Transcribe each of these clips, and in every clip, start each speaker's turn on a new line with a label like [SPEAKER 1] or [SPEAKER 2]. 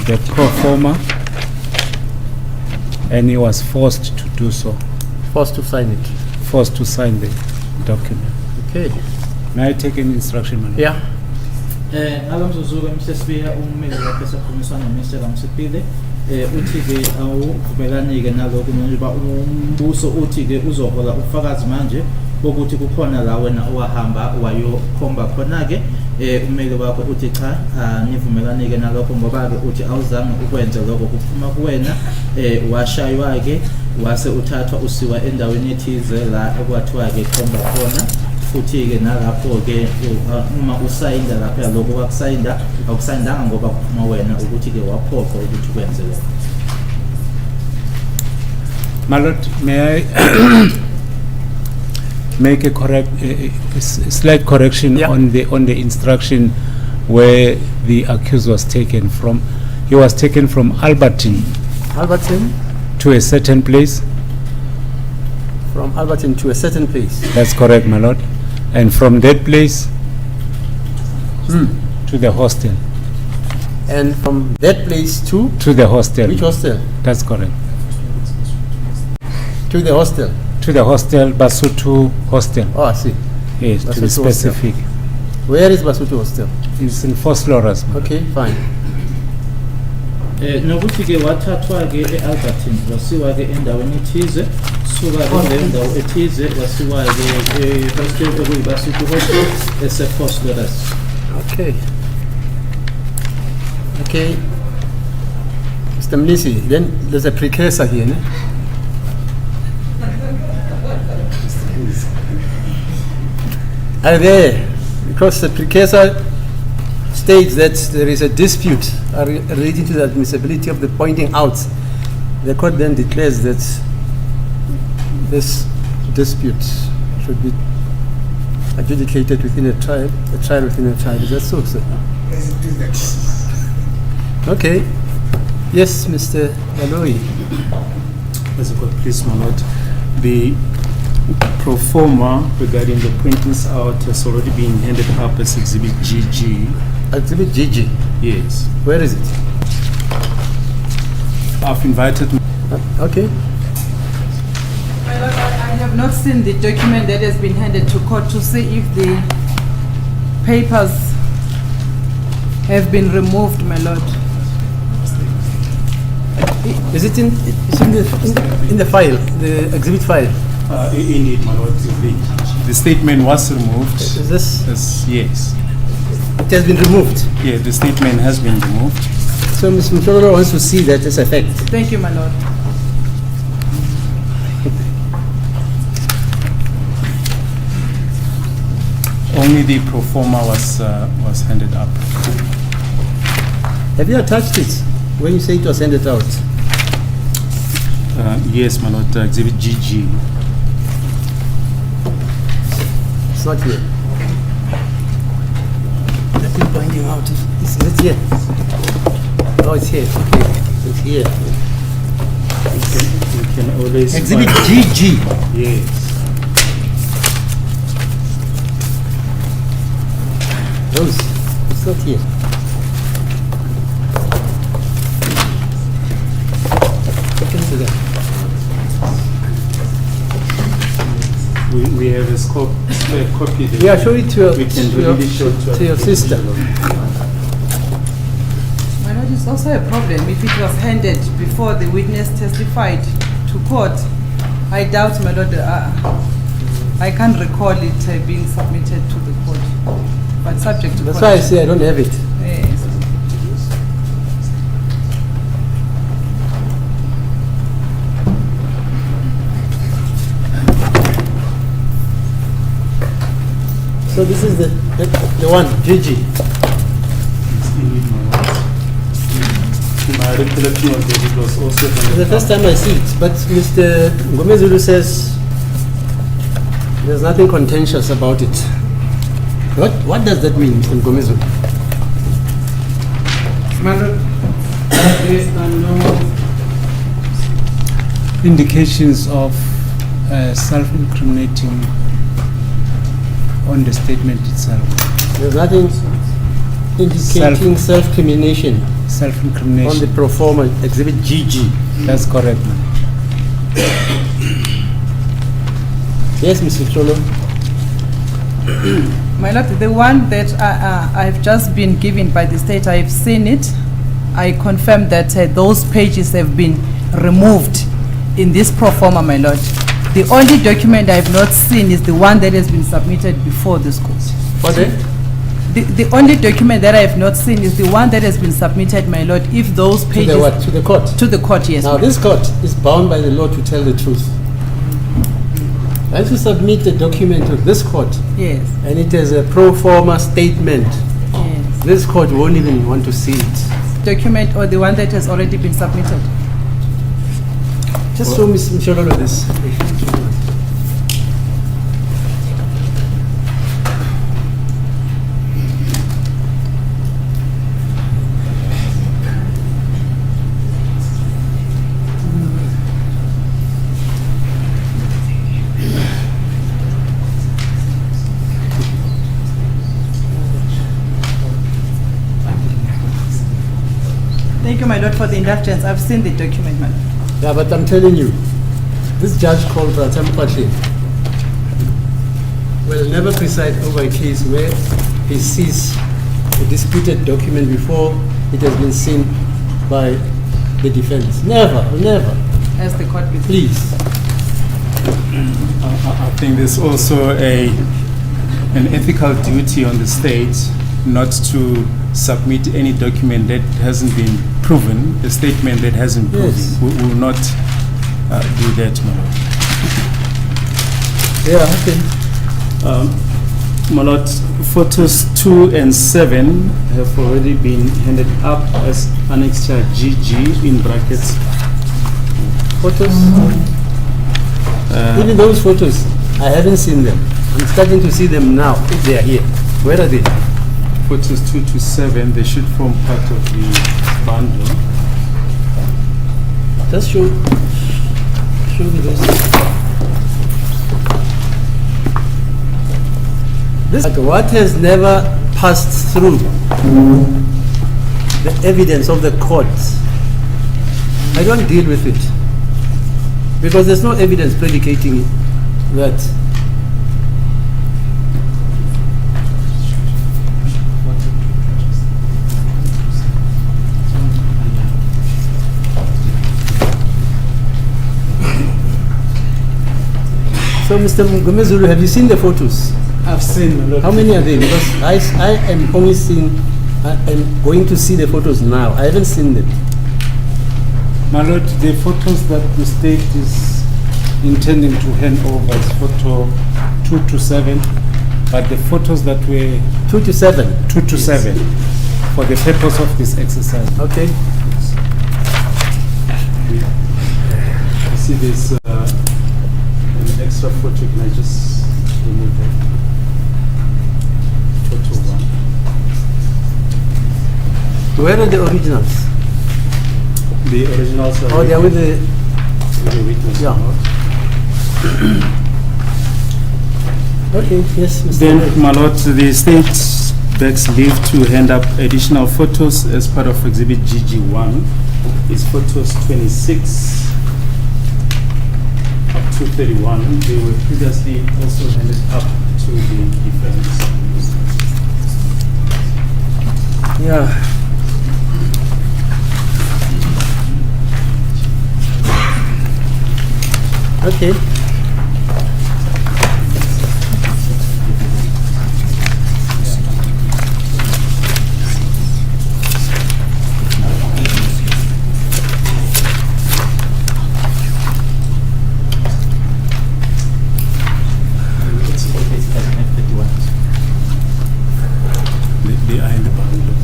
[SPEAKER 1] the pro forma, and he was forced to do so,
[SPEAKER 2] Forced to sign it.
[SPEAKER 1] forced to sign the document.
[SPEAKER 2] Okay.
[SPEAKER 1] May I take an instruction, Madam?
[SPEAKER 2] Yeah.
[SPEAKER 3] Akamzuzuka Mr. Speaker ummeli wakhe sakhulumisana noMr. Kamsipile uthi ke awuvumelani ke nalokho njengoba umbuso uthi ke uzohola ubufakazi manje bokuthi kukhona la wena owahamba wayokhomba khona ke ummeli wakho uthi cha nivumelani ke nalokho ngoba ke uthi awuzange ukwenze lokho kuphuma kuwena washaywa ke wase uthathwa usiwa endaweni ethize la okwathiwa ke khomba khona futhi ke nalapho ke uma usayinda lapha lokho kwakusayinda akusayindanga ngoba kuphuma wena ukuthi ke waphoqa ukuthi ukwenze lokho.
[SPEAKER 1] My Lord, may I make a slight correction on the instruction where the accused was taken from? He was taken from Albertine to a certain place.
[SPEAKER 2] From Albertine to a certain place.
[SPEAKER 1] That's correct, my Lord. And from that place to the hostel.
[SPEAKER 2] And from that place to
[SPEAKER 1] the hostel.
[SPEAKER 2] Which hostel?
[SPEAKER 1] That's correct.
[SPEAKER 2] To the hostel.
[SPEAKER 1] To the hostel, Basutu Hostel.
[SPEAKER 2] Oh, I see.
[SPEAKER 1] Yes,
[SPEAKER 2] Basutu
[SPEAKER 1] to be specific.
[SPEAKER 2] Hostel. Where is Basutu Hostel?
[SPEAKER 1] It's in Fort Loras.
[SPEAKER 2] Okay, fine.
[SPEAKER 3] Nokuthi ke wathathwa ke eAlbertine wasiwa ke endaweni ethize suka ke endawo ethize wasiwa ke hostel okuyibasutu hostel ese-Fort Loras.
[SPEAKER 2] Okay. Okay. Mr. Mlisi, then there's a precursor here, ne? Are there? Because the precursor states that there is a dispute relating to the admissibility of the pointing out. The court then declares that this dispute should be adjudicated within a trial within a trial. Is that so, sir? Okay. Yes, Mr. Aloy.
[SPEAKER 4] As a court, please, my lord. The pro forma regarding the pointings out has already been handed up as Exhibit GG.
[SPEAKER 2] Exhibit GG?
[SPEAKER 4] Yes.
[SPEAKER 2] Where is it?
[SPEAKER 4] I've invited...
[SPEAKER 2] Okay.
[SPEAKER 5] My lord, I have not seen the document that has been handed to court to see if the papers have been removed, my lord.
[SPEAKER 2] Is it in the file, the exhibit file?
[SPEAKER 4] Indeed, my lord. The statement was removed.
[SPEAKER 2] Is this?
[SPEAKER 4] Yes.
[SPEAKER 2] It has been removed?
[SPEAKER 4] Yeah, the statement has been removed.
[SPEAKER 2] So Ms. Mutoro wants to see that as a fact.
[SPEAKER 5] Thank you, my lord.
[SPEAKER 4] Only the pro forma was handed up.
[SPEAKER 2] Have you attached it when you say it was handed out?
[SPEAKER 4] Yes, my lord. Exhibit GG.
[SPEAKER 2] It's not here. Let me point you out. Is it here? Oh, it's here. Okay. It's here.
[SPEAKER 4] You can always
[SPEAKER 2] Exhibit
[SPEAKER 4] find
[SPEAKER 2] GG.
[SPEAKER 4] Yes.
[SPEAKER 2] Rose, it's not here. Look into that.
[SPEAKER 4] We have a spare copy. That
[SPEAKER 2] Yeah, show it to your,
[SPEAKER 4] we can really show
[SPEAKER 2] to your sister.
[SPEAKER 5] My lord, it's also a problem if it was handed before the witness testified to court. I doubt, my lord, I can't recall it being submitted to the court. But subject to
[SPEAKER 2] That's
[SPEAKER 5] court.
[SPEAKER 2] why I say I don't have it.
[SPEAKER 5] Yes.
[SPEAKER 2] So this is the one, GG.
[SPEAKER 4] My recollection of it was also
[SPEAKER 2] It's the first time I see it, but Mr. Ngomezulu says there's nothing contentious about it. What does that mean, Mr. Ngomezulu?
[SPEAKER 1] Madam, there are no indications of self-incriminating on the statement itself.
[SPEAKER 2] There's nothing indicating self-crimination on the
[SPEAKER 1] Self-incrimination.
[SPEAKER 2] pro forma exhibit GG.
[SPEAKER 1] That's correct, man.
[SPEAKER 2] Yes, Mr. Cholo.
[SPEAKER 5] My lord, the one that I've just been given by the state, I've seen it. I confirm that those pages have been removed in this pro forma, my lord. The only document I've not seen is the one that has been submitted before this court.
[SPEAKER 2] What?
[SPEAKER 5] The only document that I have not seen is the one that has been submitted, my lord, if those
[SPEAKER 2] To
[SPEAKER 5] pages...
[SPEAKER 2] the what? To the court?
[SPEAKER 5] To the court, yes.
[SPEAKER 2] Now, this court is bound by the law to tell the truth. Once you submit a document to this court,
[SPEAKER 5] Yes,
[SPEAKER 2] and it is a pro forma statement,
[SPEAKER 5] yes.
[SPEAKER 2] this court won't even want to see it.
[SPEAKER 5] Document or the one that has already been submitted.
[SPEAKER 2] Just show Ms. Msholo this.
[SPEAKER 5] Thank you, my lord, for the indulgence. I've seen the document, man.
[SPEAKER 2] Yeah, but I'm telling you, this judge called Pratam Patel will never preside over a case where he sees a disputed document before it has been seen by the defense. Never, never.
[SPEAKER 5] As the court before.
[SPEAKER 2] Please.
[SPEAKER 4] I think there's also an ethical duty on the state not to submit any document that hasn't been proven, a statement that hasn't been
[SPEAKER 2] Yes.
[SPEAKER 4] proven. We will not do that, my lord.
[SPEAKER 2] Yeah, okay.
[SPEAKER 4] My lord, photos 2 and 7 have already been handed up as annexure GG in brackets.
[SPEAKER 2] Photos. Even those photos, I haven't seen them. I'm starting to see them now, if they are here. Where are they?
[SPEAKER 4] Photos 2 to 7, they should form part of the bundle.
[SPEAKER 2] Just show me this. But what has never passed through the evidence of the court, I don't deal with it. Because there's no evidence predicating that. So, Mr. Gomezulu, have you seen the photos?
[SPEAKER 1] I've seen a lot.
[SPEAKER 2] How many are they? Because I am only seeing, I am going to see the photos now. I haven't seen them.
[SPEAKER 1] My lord, the photos that the state is intending to hand over is photo 2 to 7, but the photos that were
[SPEAKER 2] 2 to 7.
[SPEAKER 1] 2 to 7 for the purpose of this exercise.
[SPEAKER 2] Okay.
[SPEAKER 4] I see there's an extra photo. Can I just remove that? Photo 1.
[SPEAKER 2] Where are the originals?
[SPEAKER 4] The originals are
[SPEAKER 2] Oh, they are with the.
[SPEAKER 4] with the witness.
[SPEAKER 2] Yeah. Okay, yes, Mr.
[SPEAKER 4] Then,
[SPEAKER 2] Mayor.
[SPEAKER 4] my lord, the state begs leave to hand up additional photos as part of Exhibit GG1. It's photos 26 up to 31. They were previously also handed up to the defense.
[SPEAKER 2] Yeah. Okay.
[SPEAKER 4] They are in the bundle.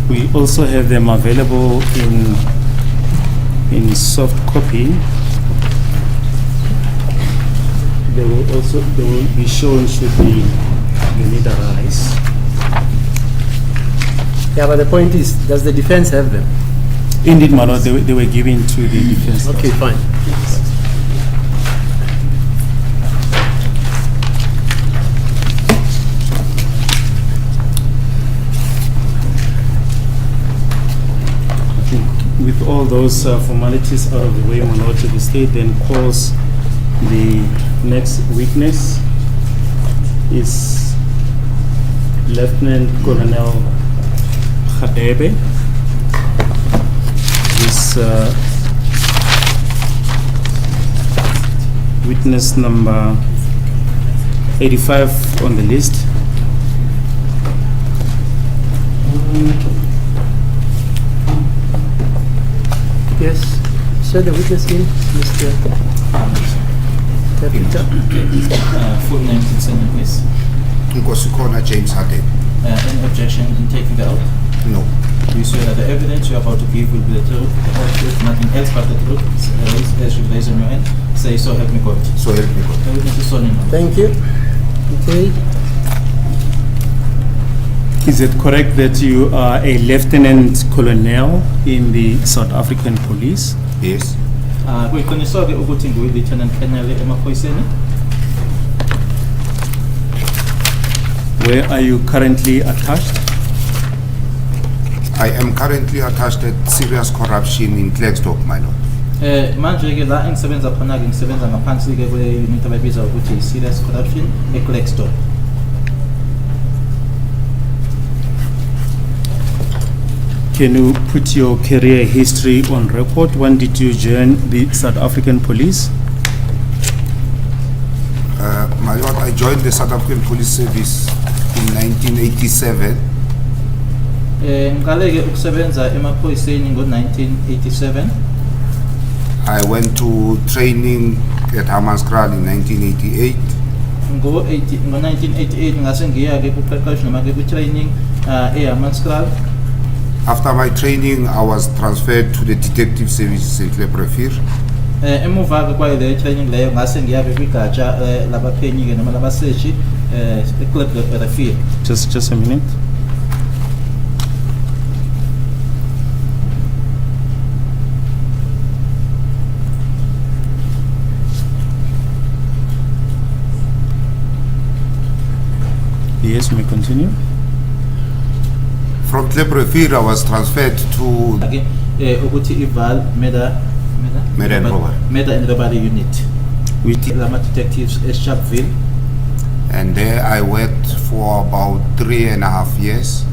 [SPEAKER 4] We also have them available in soft copy. They will be shown should the need arise.
[SPEAKER 2] Yeah, but the point is, does the defense have them?
[SPEAKER 4] Indeed, my lord, they were given to the defense.
[SPEAKER 2] Okay, fine.
[SPEAKER 4] With all those formalities out of the way, my lord, the state then calls the next witness is Lieutenant Colonel Khadebe. This witness number 85 on the list.
[SPEAKER 2] Yes. Show the witness in, Mr. Peter.
[SPEAKER 3] Full name and surname, please.
[SPEAKER 6] Nkosikhona James Harden.
[SPEAKER 3] Any objection in taking the oath?
[SPEAKER 6] No.
[SPEAKER 3] Do you swear that the evidence you are about to give will be the truth, the whole truth, nothing else but the truth? As you raise on your hand, say so help me God.
[SPEAKER 6] So help me God.
[SPEAKER 3] The witness is sworn in.
[SPEAKER 2] Thank you. Okay.
[SPEAKER 4] Is it correct that you are a lieutenant colonel in the South African Police?
[SPEAKER 6] Yes.
[SPEAKER 3] Kuyiqiniswa-ke ukuthi nguyi-lieutenant colonel emaphoyiseni.
[SPEAKER 4] Where are you currently attached?
[SPEAKER 6] I am currently attached at serious corruption in Klerksdorp, my lord.
[SPEAKER 3] Manje-ke la engisebenza khona-ke ngisebenza ngaphansi-ke kwe-unit abayibiza ukuthi serious corruption e-Klerksdorp.
[SPEAKER 4] Can you put your career history on record? When did you join the South African Police?
[SPEAKER 6] My lord, I joined the South African Police Service in 1987.
[SPEAKER 3] Ngiqale-ke ukusebenza emaphoyiseni ngo-1987.
[SPEAKER 6] I went to training at Hammanskraal in 1988.
[SPEAKER 3] Ngo-1988 ngase ngiya-ke kuqeqesho noma-ke ku-training e-Hammanskraal.
[SPEAKER 6] After my training, I was transferred to the detective services in Klerksdorp.
[SPEAKER 3] Emuva-ke kwaleyo training leyo ngase ngiya-ke kwigatsha labaphenyi-ke noma labaseshi e-Klerksdorp.
[SPEAKER 4] Just a minute. Yes, you may continue.
[SPEAKER 6] From Klerksdorp, I was transferred to
[SPEAKER 3] ukuthi ival Murder and Robbery Unit
[SPEAKER 4] With
[SPEAKER 3] lama detectives eSharpeville.
[SPEAKER 6] and there I worked for about 3.5 years.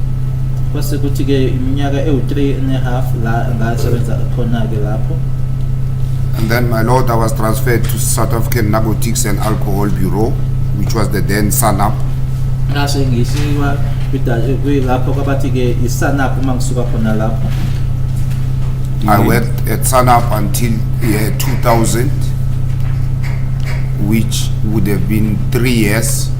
[SPEAKER 3] Kwase kuthi-ke iminyaka ewu-3.5 la ngasebenza khona-ke lapho.
[SPEAKER 6] And then, my lord, I was transferred to South African Narcotics and Alcohol Bureau, which was the then SANAP.
[SPEAKER 3] Ngase ngisiwa lapho kwabathi-ke i-SANAP uma ngisuka khona lapho.
[SPEAKER 6] I worked at SANAP until year 2000, which would have been 3 years.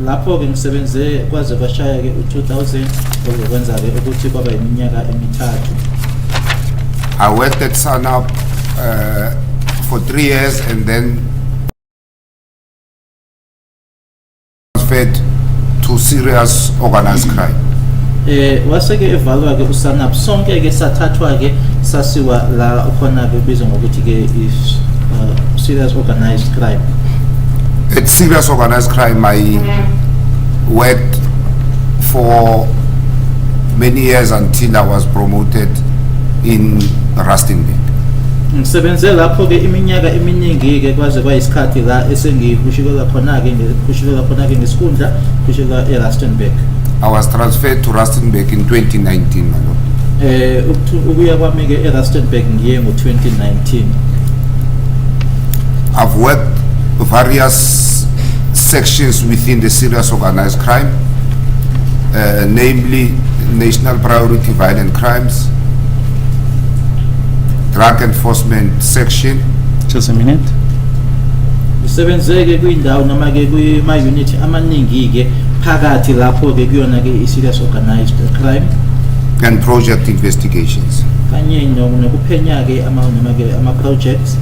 [SPEAKER 3] Lapho-ke ngisebenze kwaze kwashaya-ke u-2000 okwenza-ke ukuthi kwaba iminyaka emithathu.
[SPEAKER 6] I worked at SANAP for 3 years and then transferred to serious organized crime.
[SPEAKER 3] Waseke evalwa-ke uSANAP sonke-ke sathathwa-ke sasiwa la khona-ke ubizwa ngokuthi-ke is serious organized crime.
[SPEAKER 6] At serious organized crime, I worked for many years until I was promoted in Rustenburg.
[SPEAKER 3] Ngisebenze lapho-ke iminyaka eminingi-ke kwaze kwayisikhathi la esengihushilela khona-ke ngesikhundla hushilela eRustenburg.
[SPEAKER 6] I was transferred to Rustenburg in 2019, my lord.
[SPEAKER 3] Ukuya kwami-ke eRustenburg ngiye ngo-2019.
[SPEAKER 6] I've worked various sections within the serious organized crime, namely national priority violent crimes, drug enforcement section,
[SPEAKER 4] just a minute.
[SPEAKER 3] Ngisebenzeke kwindawo noma-ke kwima-unit amaningi-ke phakathi lapho-ke kuyona-ke i-serious organized crime
[SPEAKER 6] and project investigations.
[SPEAKER 3] kanye nokuphenya-ke noma-ke ama-projects.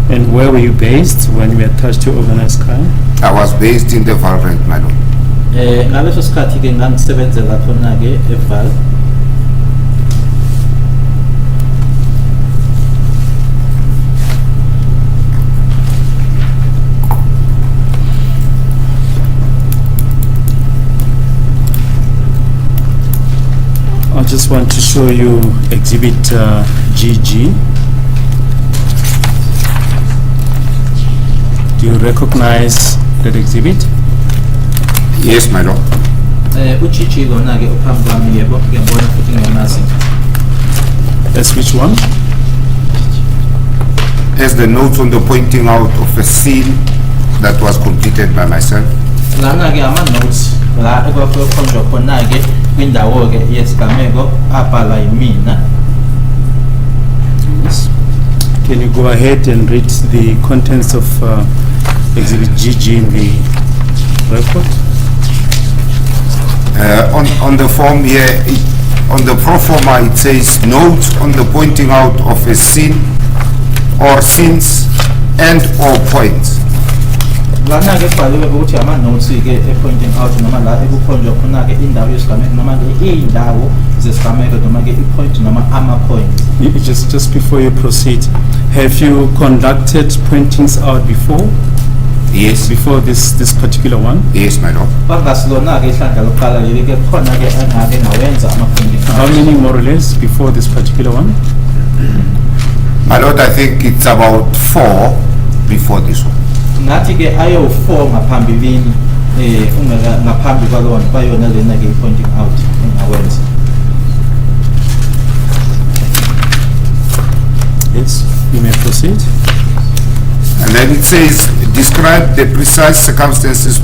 [SPEAKER 4] And where were you based when you were attached to organized crime?
[SPEAKER 6] I was based in the Valrent, my lord.
[SPEAKER 3] ngaleso sikhathi ke ngangisebenzela khona ke eVal.
[SPEAKER 4] I just want to show you exhibit GG. Do you recognize that exhibit?
[SPEAKER 6] Yes, my lord.
[SPEAKER 3] Uchichi lona ke uphambi kwami yebo ngiyabona futhi ngiyamazi.
[SPEAKER 4] That's which one?
[SPEAKER 6] As the notes on the pointing out of a scene that was completed by myself.
[SPEAKER 3] Lana ke ama notes la ekwakhonjwa khona ke kwindawo ke yesigameko abhala yimina.
[SPEAKER 4] Yes. Can you go ahead and read the contents of exhibit GG in the report?
[SPEAKER 6] On the form here, on the pro forma, it says notes on the pointing out of a scene or scenes and or points.
[SPEAKER 3] Lana ke kubhaliwe ukuthi ama notes ke pointing out noma la ekukhonjwa khona ke indawo yesigameko noma ke indawo zesigameko noma ke ipoint noma ama points.
[SPEAKER 4] Just before you proceed, have you conducted pointings out before?
[SPEAKER 6] Yes.
[SPEAKER 4] Before this particular one?
[SPEAKER 6] Yes, my lord.
[SPEAKER 3] Bangasilona ke ihlandla lokuqala leli ke khona ke angake ngawenza ama pointing out.
[SPEAKER 4] How many more or less before this particular one?
[SPEAKER 6] My lord, I think it's about 4 before this one.
[SPEAKER 3] Ngathi ke ayo 4 ngaphambilini ngaphambi kwayona lena ke pointing out engawenza.
[SPEAKER 4] Yes, you may proceed.
[SPEAKER 6] And then it says, describe the precise circumstances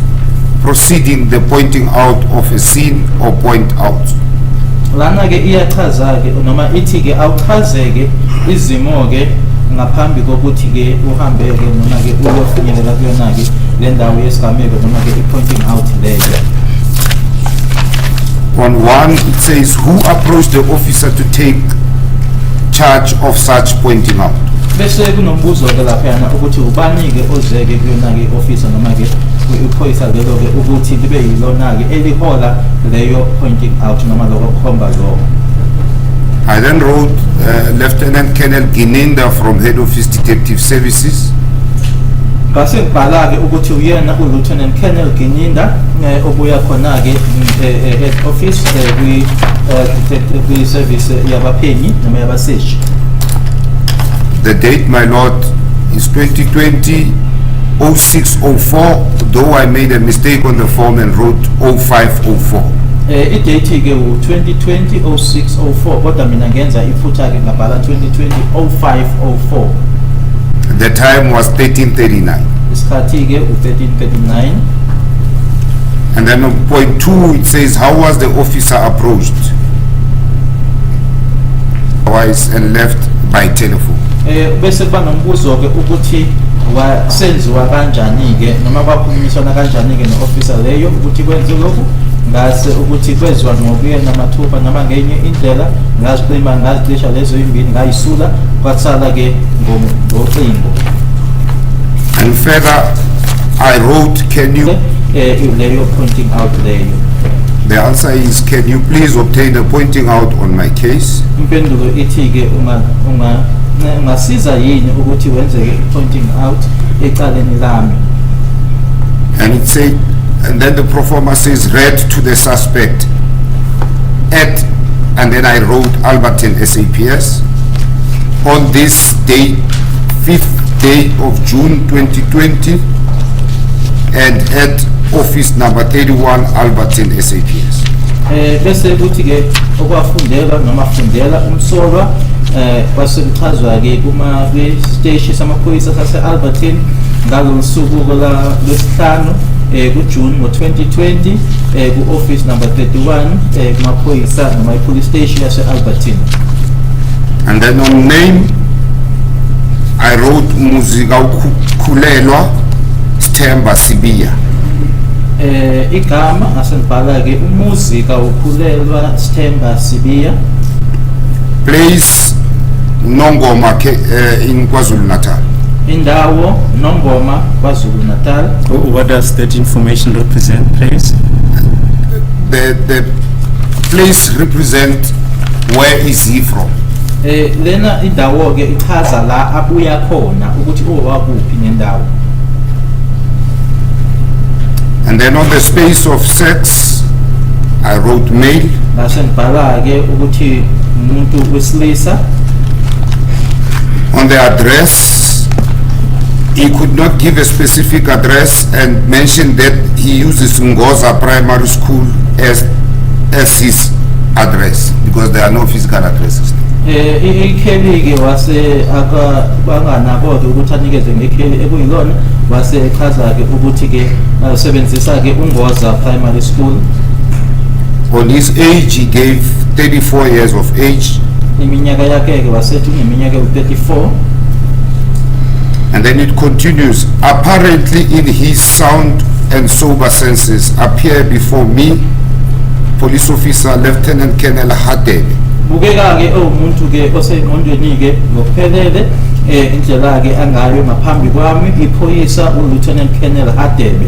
[SPEAKER 6] preceding the pointing out of a scene or point out.
[SPEAKER 3] Lana ke iyachaza ke noma ithi ke awuchazeke izimo ke ngaphambi kokuthi ke uhambe ke noma ke uyofinyelela kuyona ke le ndawo yesigameko noma ke i-pointing out leyo.
[SPEAKER 6] On 1, it says, who approached the officer to take charge of such pointing out?
[SPEAKER 3] Bese kunombuzo ke laphana ukuthi ubani ke ozeke kuyona ke officer noma ke iphoyisa lelo ke ukuthi libe yilona ke elihola leyo pointing out noma lokho khomba lo.
[SPEAKER 6] I then wrote Lieutenant Colonel Gininda from Head Office Detective Services.
[SPEAKER 3] Base ngibhala ke ukuthi uyena uLieutenant Colonel Gininda obuya khona ke head office kwi service yabaphenyi noma yabaseshi.
[SPEAKER 6] The date, my lord, is 2020 0604, though I made a mistake on the form and wrote 0504.
[SPEAKER 3] I-date ke u-2020 0604 kodwa mina ngenza iphutha ke ngabhala 2020 0504.
[SPEAKER 6] The time was 1339.
[SPEAKER 3] Isikhathi ke u-1339.
[SPEAKER 6] And then on point 2, it says, how was the officer approached? Twice and left by telephone.
[SPEAKER 3] Bese kuba nombuzo ke ukuthi wasenziwa kanjani ke noma kwakhulunyiswana kanjani ke ne-officer leyo ukuthi kwenze lokhu ngase ukuthi kwenziwa ngokuyena mathupha noma ngenye indlela ngazicisha lezo imbili ngayisula kwatsala ke ngocingo.
[SPEAKER 6] And further, I wrote, can you?
[SPEAKER 3] Leyo pointing out leyo.
[SPEAKER 6] The answer is, can you please obtain a pointing out on my case?
[SPEAKER 3] Impendulo ithi ke ungasiza yini ukuthi wenzeke pointing out ecaleni lami.
[SPEAKER 6] And it said, and then the pro forma says, read to the suspect at, and then I wrote Alberton SAPS on this day, 5th day of June 2020, and at office number 31 Alberton SAPS.
[SPEAKER 3] Bese kuthi ke okwafundela noma fundela umsolwa kwasekuchazwa ke kuma kwi-station samaphoyisa sase-Alberton ngalolu suku lwesihlanu kuJune ngo-2020 ku-office number 31 kumaphoyisa noma i-police station yase-Alberton.
[SPEAKER 6] And then on name, I wrote Muzika Kulelwa Stemba Sibiya.
[SPEAKER 3] Igama ngasengibhala ke umuzika ukhulelwa Stemba Sibiya.
[SPEAKER 6] Place Nongoma in KwaZulu Natal.
[SPEAKER 3] Indawo Nongoma KwaZulu Natal.
[SPEAKER 4] What does that information represent, please?
[SPEAKER 6] the place represent where is he from.
[SPEAKER 3] Lena indawo ke ichaza la abuya khona ukuthi owakuphi nendawo.
[SPEAKER 6] And then on the space of sex, I wrote male.
[SPEAKER 3] Base ngibhala ke ukuthi umuntu wesilisa.
[SPEAKER 6] On the address, he could not give a specific address and mentioned that he uses Ngoza Primary School as his address because there are no physical addresses.
[SPEAKER 3] Ikheli ke wase banganakodwa ukuthi anikeze ngekheli ekuyilona wase echaza ke ukuthi ke usebenzisa ke uNgoza Primary School.
[SPEAKER 6] On his age, he gave 34 years of age.
[SPEAKER 3] Iminyaka yakhe ke wasethi uneminyaka u34.
[SPEAKER 6] And then it continues, apparently in his sound and sober senses appear before me, Police Officer Lieutenant Colonel Hadebe.
[SPEAKER 3] Bukeka ke umuntu ke osengqondweni ke ngokuphelele indlela ke angayo ngaphambi kwami iphoyisa uLieutenant Colonel Hadebe.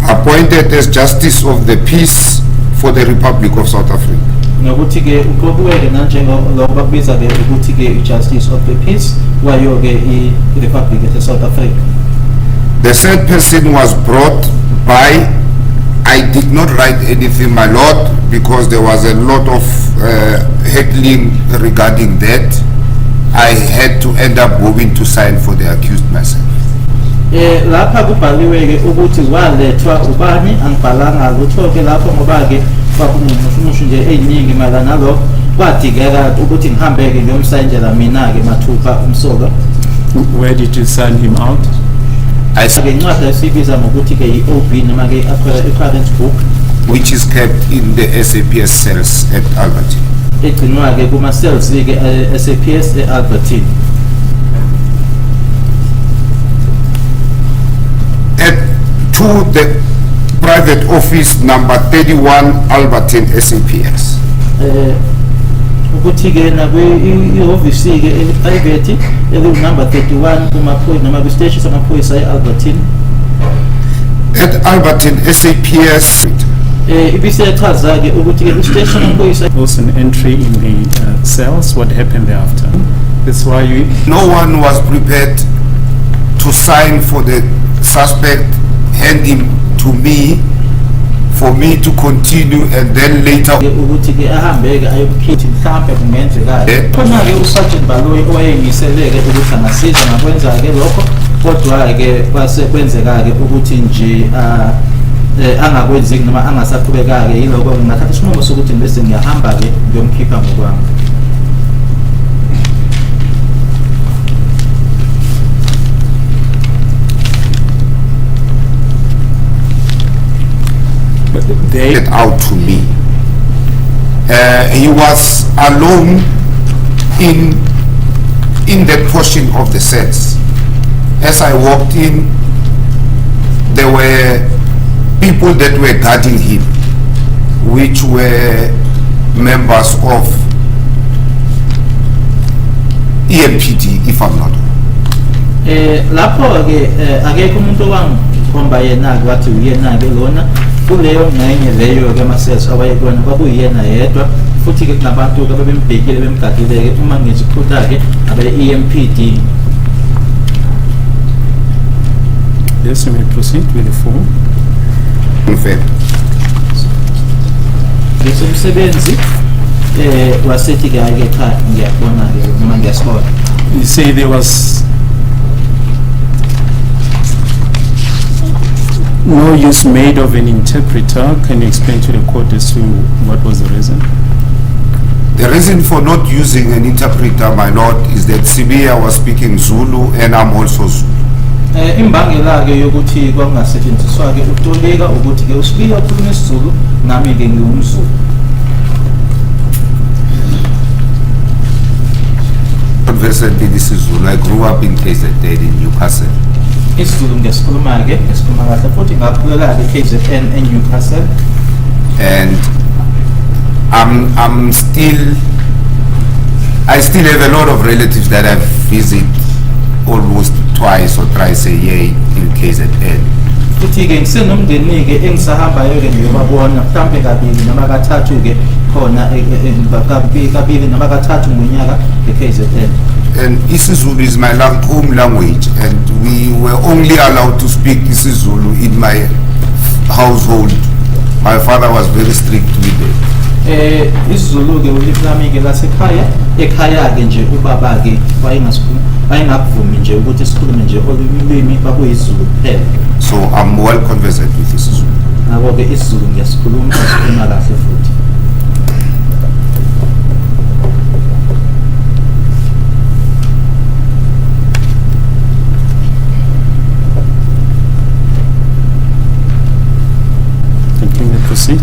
[SPEAKER 6] Appointed as Justice of the Peace for the Republic of South Africa.
[SPEAKER 3] Nokuthi ke uqobuweke nanjengoba babiza ke ukuthi ke Justice of the Peace wayo ke iRepublic of South Africa.
[SPEAKER 6] The said person was brought by, I did not write anything, my lord, because there was a lot of heckling regarding that. I had to end up moving to sign for the accused myself.
[SPEAKER 3] Lapha kubhaliwe ke ukuthi walethwa ubani angibhalanga lutho ke lapho ngoba ke kwakumushu nje eziningi mala nalo kwadingeka ukuthi ngihambe ke ngiyomsayinjela mina ke mathupha umsoka.
[SPEAKER 1] Where did you sign him out?
[SPEAKER 6] I
[SPEAKER 3] Ke incwadi esibiza ngokuthi ke iOB noma ke current book
[SPEAKER 6] which is kept in the SAPS cells at Albertine.
[SPEAKER 3] egcinwa ke kuma cells ke SAPS eAlbertine.
[SPEAKER 6] To the private office number 31 Albertine SAPS.
[SPEAKER 3] Ukuthi ke na ioffice ke private number 31 kumaphoyisa noma ku station samaphoyisa eAlbertine.
[SPEAKER 6] At Albertine SAPS.
[SPEAKER 3] Ibisechaza ke ukuthi ke station samaphoyisa
[SPEAKER 1] Was an entry in the cells. What happened thereafter? That's why you.
[SPEAKER 6] No one was prepared to sign for the suspect, hand him to me, for me to continue, and then later.
[SPEAKER 3] ukuthi ke ahambe ke ayokhithi mhlambe kungenzeka khona ke uSergeant Baloyi owayengiseleke ukuthi angasiza ngakwenza ke lokho kodwa ke kwase kwenzeka ke ukuthi nje angakwenzi noma angasaqhubeka ke yiloko ngingathatha isinqumo sokuthi bese ngiyahamba ke ngiyomkhipha ngokwami.
[SPEAKER 6] They get out to me. He was alone in that portion of the cells. As I walked in, there were people that were guarding him, which were members of EMPD, if I'm not wrong.
[SPEAKER 3] Lapho ke akekho umuntu owangikhomba yena kwathi uyena ke lona kuleyo ngxenye leyo ke ama-cells awayekona kwakuyena yedwa futhi ke kunabantu ke bebembhekile bemgadile ke uma ngizikhutha ke abe-EMPD.
[SPEAKER 1] Yes, you may proceed with the form.
[SPEAKER 6] Confirm.
[SPEAKER 3] Ngesemsebenzi wasethi ke ake cha ngiyabona ke noma ngiyasibona.
[SPEAKER 1] You say there was no use made of an interpreter. Can you explain to the court as to what was the reason?
[SPEAKER 6] The reason for not using an interpreter, my lord, is that Sibiya was speaking Zulu and I'm also Zulu.
[SPEAKER 3] Imbangela ke yokuthi kwangasetshenziswa ke utoleka ukuthi ke uSibiya ukhuluma isiZulu nami ke ngiyumZulu.
[SPEAKER 6] Conversantly, this is Zulu. I grew up in KZN in Newcastle.
[SPEAKER 3] isiZulu ngesikhuluma ke ngesikhuluma kahle futhi ngakhulela ke KZN eNewcastle.
[SPEAKER 6] And I still have a lot of relatives that I visit almost twice or thrice a year in KZN.
[SPEAKER 3] futhi-ke ngisenomndeni-ke engisahambayo-ke ngiyobabona mhlampe kabili noma kathathu-ke khona kabili noma kathathu ngonyaka e-KZN.
[SPEAKER 6] And isiZulu is my home language, and we were only allowed to speak isiZulu in my household. My father was very strict with it.
[SPEAKER 3] isiZulu-ke ulimi lami-ke lasekhaya, ekhaya-ke nje ubaba-ke wayengakuvumi nje ukuthi sikhulume nje olimi bakuyisiZulu kuphela.
[SPEAKER 6] So I'm well conversant with isiZulu.
[SPEAKER 3] Ngakho-ke isiZulu ngiyasikhuluma kahle futhi.
[SPEAKER 4] Proceed.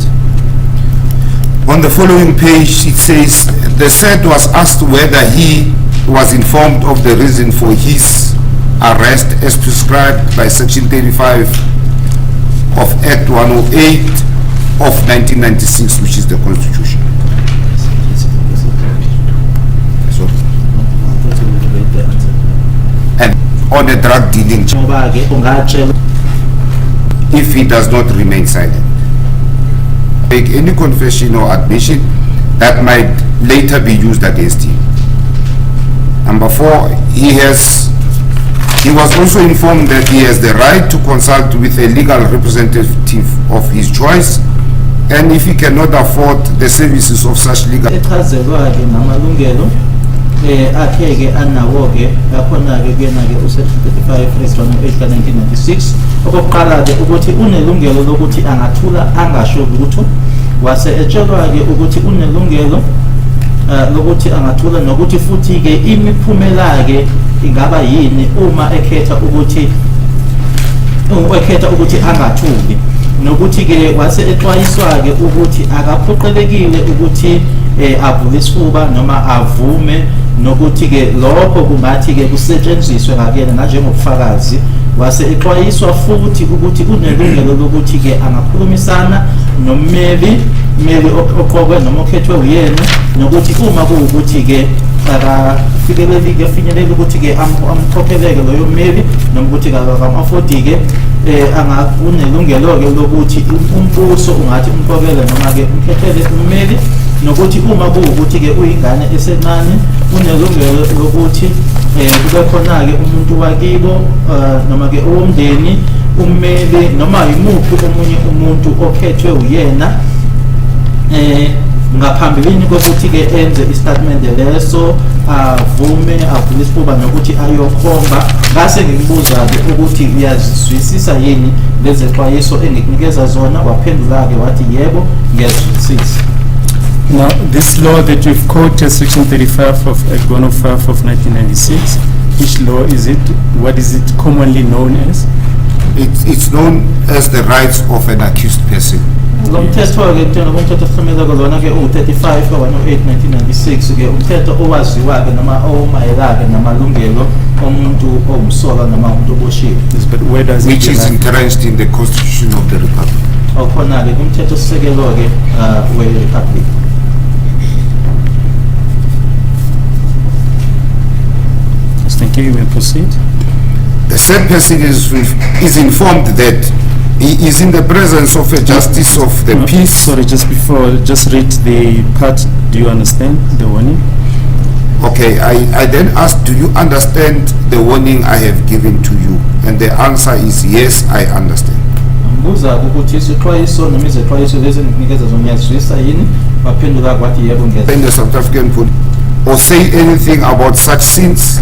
[SPEAKER 6] On the following page, it says, the said was asked whether he was informed of the reason for his arrest as prescribed by Section 35 of Act 108 of 1996, which is the Constitution. So, and on a drug dealing charge, if he does not remain silent. Make any confession or admission that might later be used against him. Number 4, he was also informed that he has the right to consult with a legal representative of his choice, and if he cannot afford the services of such legal
[SPEAKER 3] akhe-ke anawo-ke lakhona-ke kuyena-ke u-Section 35/1996 okokuqala-ke ukuthi unelungelo lokuthi angathula angasho lutho, wase etshelwa-ke ukuthi unelungelo lokuthi angathula nokuthi futhi-ke imiphumela-ke ingaba yini uma ekhetha ukuthi angathuli, nokuthi-ke wase exwayiswa-ke ukuthi akaphoqelekile ukuthi avule isifuba noma avume, nokuthi-ke lokho kungathi-ke kusetshenziswe ngakuyena nanjengobufakazi. Wase exwayiswa futhi ukuthi unelungelo lokuthi-ke angakhulumisana nommeli oqokwe noma okhethwe uyena, nokuthi uma kuwukuthi-ke akafinyeleli ukuthi-ke amkhokheleke loyo mmeli noma ukuthi akam-afford-ke unelungelo-ke lokuthi umbuso ungathi umkhokele noma-ke umkhethele ummeli, nokuthi uma kuwukuthi-ke uyingane esencane unelungelo lokuthi kube khona-ke umuntu wakibo noma-ke owomndeni, ummeli noma yimuphi omunye umuntu okhethwe uyena ngaphambilini kokuthi-ke enze istatimende leso, avume avule isifuba nokuthi ayokhomba. Ngase ngimbuza-ke ukuthi uyazizwisisa yini lezi xwayiso engikunikeza zona, waphendula-ke wathi yebo ngiyazwisisa.
[SPEAKER 4] Now, this law that you've quoted, Section 35 of Act 105 of 1996, which law is it? What is it commonly known as?
[SPEAKER 6] It's known as the rights of an accused person.
[SPEAKER 3] Lo mthetho-ke kuthiwa umthetho ohlomela lona-ke u-35 1996-ke umthetho owaziwa-ke noma omayelake namalungelo omuntu owumsolwa noma umuntu oboshiwe.
[SPEAKER 4] Yes, but where does
[SPEAKER 6] which
[SPEAKER 4] it
[SPEAKER 6] is
[SPEAKER 4] lie?
[SPEAKER 6] entrenched in the Constitution of the Republic.
[SPEAKER 3] Awukhona-ke kumthetho sisekelo-ke we-Republic.
[SPEAKER 4] Yes, thank you. You may proceed.
[SPEAKER 6] The said person is informed that he is in the presence of a justice of the
[SPEAKER 4] No,
[SPEAKER 6] peace.
[SPEAKER 4] Sorry, just read the part. Do you understand the warning?
[SPEAKER 6] Okay, I then asked, do you understand the warning I have given to you? And the answer is yes, I understand.
[SPEAKER 3] Mbuza-ke ukuthi isixwayiso noma izixwayiso lezi engikunikeza zona uyazizwisisa yini, waphendula kwathi yebo ngiyazizwisisa.
[SPEAKER 6] In the South African police or say anything about such sins,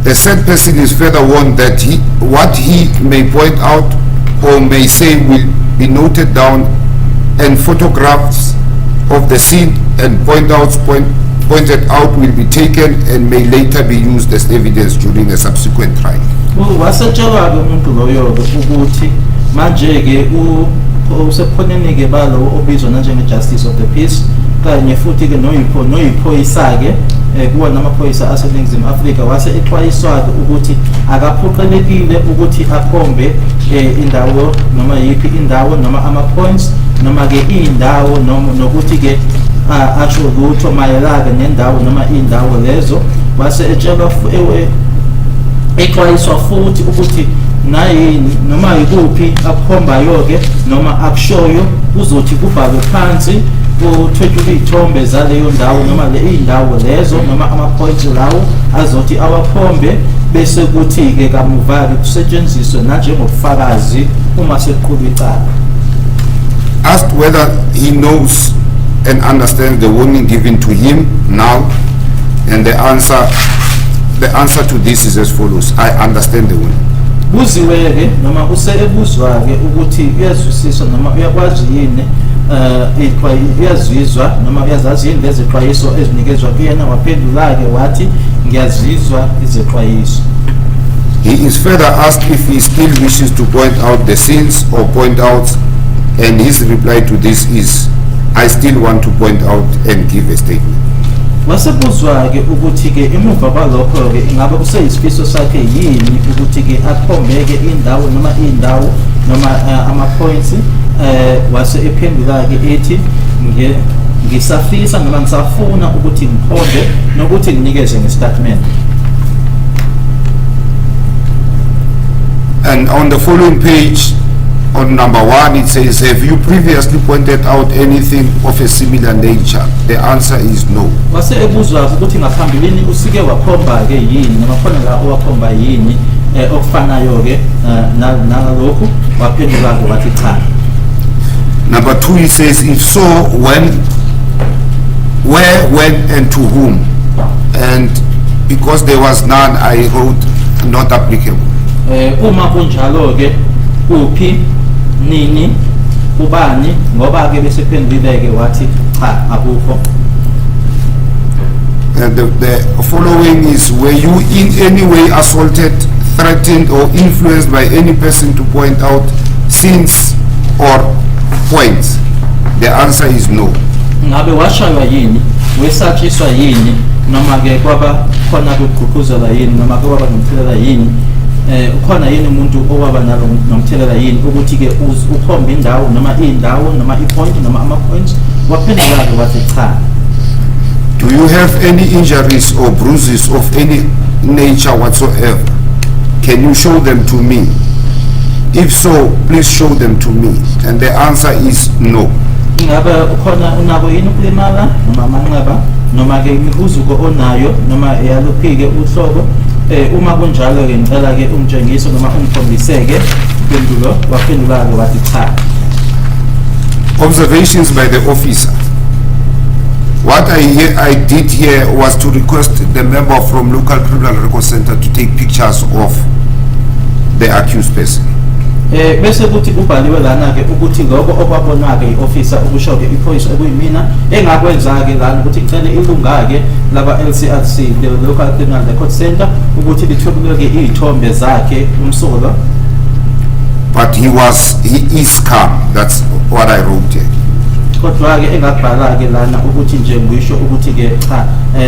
[SPEAKER 6] the said person is further warned that what he may point out or may say will be noted down, and photographs of the scene and pointed out will be taken and may later be used as evidence during a subsequent trial.
[SPEAKER 3] Wasetshelwa-ke umuntu loyo-ke ukuthi manje-ke usebukhoneni-ke balo obizwa nanjenge-justice of the peace, kanye futhi-ke noyiphoyisa-ke kuwona amaphoyisa aseNingizimu Afrika. Wase exwayiswa-ke ukuthi akaphoqelekile ukuthi akhombe indawo noma yiphi indawo noma ama-points noma-ke iy'ndawo nokuthi-ke asho lutho mayelana nendawo noma iy'ndawo lezo. Wase etshelwa exwayiswa futhi ukuthi nayini noma ikuphi akukhombayo ke noma akushoyo kuzothi kubhalwe phansi kuthwetshwe izithombe zaleyo ndawo noma indawo lezo noma ama-points lawo azothi awakhombe bese kuthi ke kamuva ke kusetshenziswe nanjengobufakazi uma sekuqulwa icala.
[SPEAKER 6] Asked whether he knows and understands the warning given to him now, and the answer to this is as follows: I understand the warning.
[SPEAKER 3] Buziwe-ke noma usebuzwa-ke ukuthi uyazwisisa noma uyakwazi yini uyazizwa noma uyazazi yini lezi xwayiso ezinikezwa kuyena, waphendula-ke wathi ngiyazizwa izexwayiso.
[SPEAKER 6] He is further asked if he still wishes to point out the sins or point out, and his reply to this is, I still want to point out and give a statement.
[SPEAKER 3] Wasebuzwa-ke ukuthi-ke emuva kwalokho-ke ingabe kuseyisifiso sakhe yini ukuthi-ke akhombe-ke indawo noma ama-points wase ephendula-ke ethi ngisafisa noma ngisafuna ukuthi ngikhombe nokuthi nginikeze ngestatement.
[SPEAKER 6] And on the following page, on number 1, it says, have you previously pointed out anything of a similar nature? The answer is no.
[SPEAKER 3] Wase ebuzwa ukuthi ngaphambilini usike wakhomba-ke yini noma khona la owakhomba yini okufanayo-ke nalokhu, waphendula-ke wathi cha.
[SPEAKER 6] Number 2, he says, if so, when, where, when, and to whom? And because there was none, I wrote not applicable.
[SPEAKER 3] Uma kunjalo-ke uphi, nini, ubani, ngoba-ke bese phendulile-ke wathi cha akukho.
[SPEAKER 6] And the following is, were you in any way assaulted, threatened, or influenced by any person to point out sins or points? The answer is no.
[SPEAKER 3] Ngabe washaywa yini, wesatshiswa yini, noma-ke kwaba khona ukugqugquzela yini, noma kwaba nomthelela yini, ukhona yini umuntu owaba nalo nomthelela yini ukuthi-ke ukhomba indawo noma i-point noma ama-points, waphendula-ke wathi cha.
[SPEAKER 6] Do you have any injuries or bruises of any nature whatsoever? Can you show them to me? If so, please show them to me. And the answer is no.
[SPEAKER 3] Ngabe ukhona unako yini ukulimala noma amanxeba noma-ke imihuzuko onayo noma yaluphike uhlobo? Uma kunjalo-ke ngicela-ke umtshengiso noma ungikhombiseke. Impendulo waphendula-ke wathi cha.
[SPEAKER 6] Observations by the officer. What I did here was to request the member from local criminal record center to take pictures of the accused person.
[SPEAKER 3] Bese kuthi kubhaliwe lana-ke ukuthi lokho okwabonwa-ke i-officer ukusho-ke iphoyisa ekuyimina engakwenza-ke lana ukuthi kucele ilunga-ke laba-LCRC, the local criminal record center, ukuthi lithwebule-ke iy'thombe zakhe umsolwa.
[SPEAKER 6] But he is calm. That's what I wrote here.
[SPEAKER 3] Kodwa-ke engakubhala-ke lana ukuthi nje ngisho ukuthi-ke cha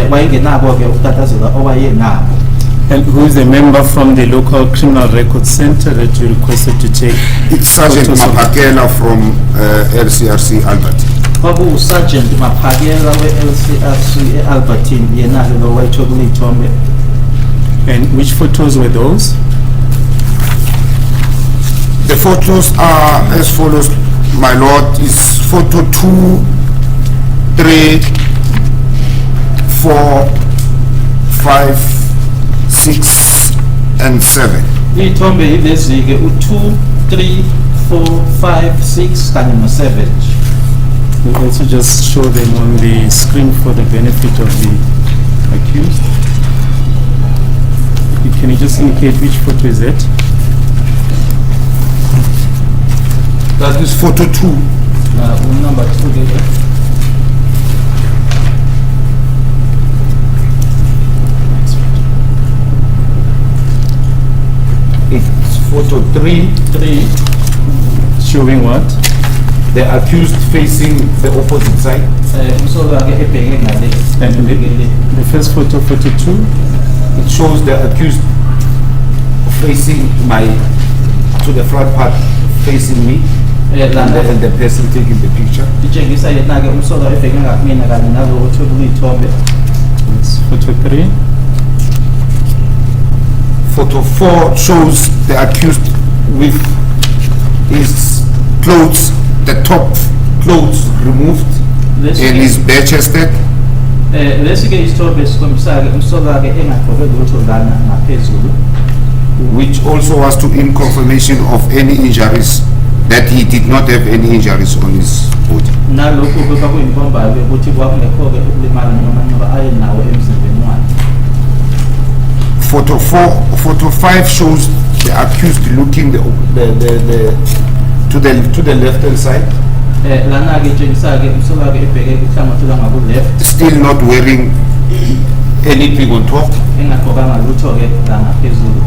[SPEAKER 3] wayengenabo-ke ukutatazela owayenabo.
[SPEAKER 4] And who is a member from the local criminal record center that you requested to take?
[SPEAKER 6] It's Sergeant Mapakela from LCRC Albertine.
[SPEAKER 3] Kwaku Sergeant Mapakela we-LCRC Albertine yena-ke lo wayethwebula iy'thombe.
[SPEAKER 4] And which photos were those?
[SPEAKER 6] The photos are as follows, my lord. Is photo 2, 3, 4, 5, 6 and 7.
[SPEAKER 3] Iy'thombe yilezi-ke u-2, 3, 4, 5, 6 kanye no-7.
[SPEAKER 4] We'll also just show them on the screen for the benefit of the accused. Can you just indicate which photo is it?
[SPEAKER 6] That is photo 2.
[SPEAKER 3] Number 2.
[SPEAKER 6] It's photo 3.
[SPEAKER 4] Showing what?
[SPEAKER 6] The accused facing the opposite side.
[SPEAKER 4] And the first photo, photo 2?
[SPEAKER 6] It shows the accused facing to the front part, facing me, and the person taking the picture.
[SPEAKER 4] It's photo 3.
[SPEAKER 6] Photo 4 shows the accused with his clothes, the top clothes removed and is bare-chested.
[SPEAKER 3] Lesike isithombe esikhombisa-ke umsolwa-ke engagqoke lutho lana ngaphezulu,
[SPEAKER 6] which also was to in confirmation of any injuries, that he did not have any injuries on his body.
[SPEAKER 3] nalokhu-ke kwakuyinkomba-ke ukuthi kwakungekho-ke ukulimala noma noma ayenawo emzimbeni wakhe.
[SPEAKER 6] Photo 5 shows the accused looking to the left hand side,
[SPEAKER 3] Lana-ke itshengisa-ke umsolwa-ke ebheke kuhlangothi lwangaku-left,
[SPEAKER 6] still not wearing anything on top.
[SPEAKER 3] engagqokanga lutho-ke la ngaphezulu.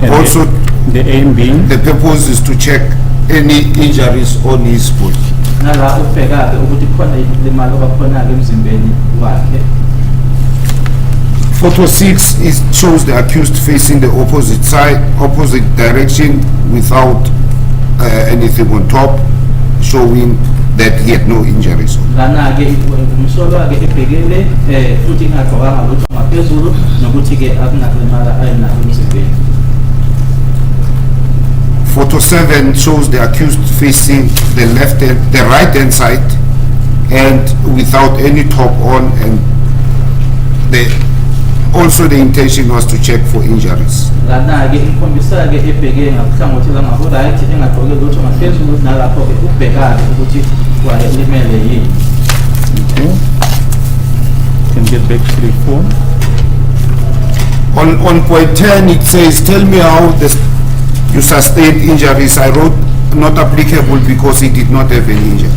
[SPEAKER 1] And
[SPEAKER 6] Also,
[SPEAKER 1] the aim being
[SPEAKER 6] the purpose is to check any injuries on his body.
[SPEAKER 3] Nala ubheka-ke ukuthi khona yini ukulimala okwakhona-ke emzimbeni wakhe.
[SPEAKER 6] Photo 6 shows the accused facing the opposite side, opposite direction, without anything on top, showing that he had no injuries.
[SPEAKER 3] Lana-ke umsolwa-ke ebhekele futhi engagqokanga lutho ngaphezulu nokuthi-ke akunakulimala ayenakho emzimbeni.
[SPEAKER 6] Photo 7 shows the accused facing the right hand side, and without any top on, and also the intention was to check for injuries.
[SPEAKER 3] Lana-ke ikhombisa-ke ebheke ngakuhlangothi lwangaku-right engagqoke lutho ngaphezulu, nalapho-ke ubheka-ke ukuthi wayelimele yini.
[SPEAKER 1] okay. Can get back to the form.
[SPEAKER 6] On point 10, it says, tell me how you sustained injuries. I wrote not applicable because he did not have any injuries.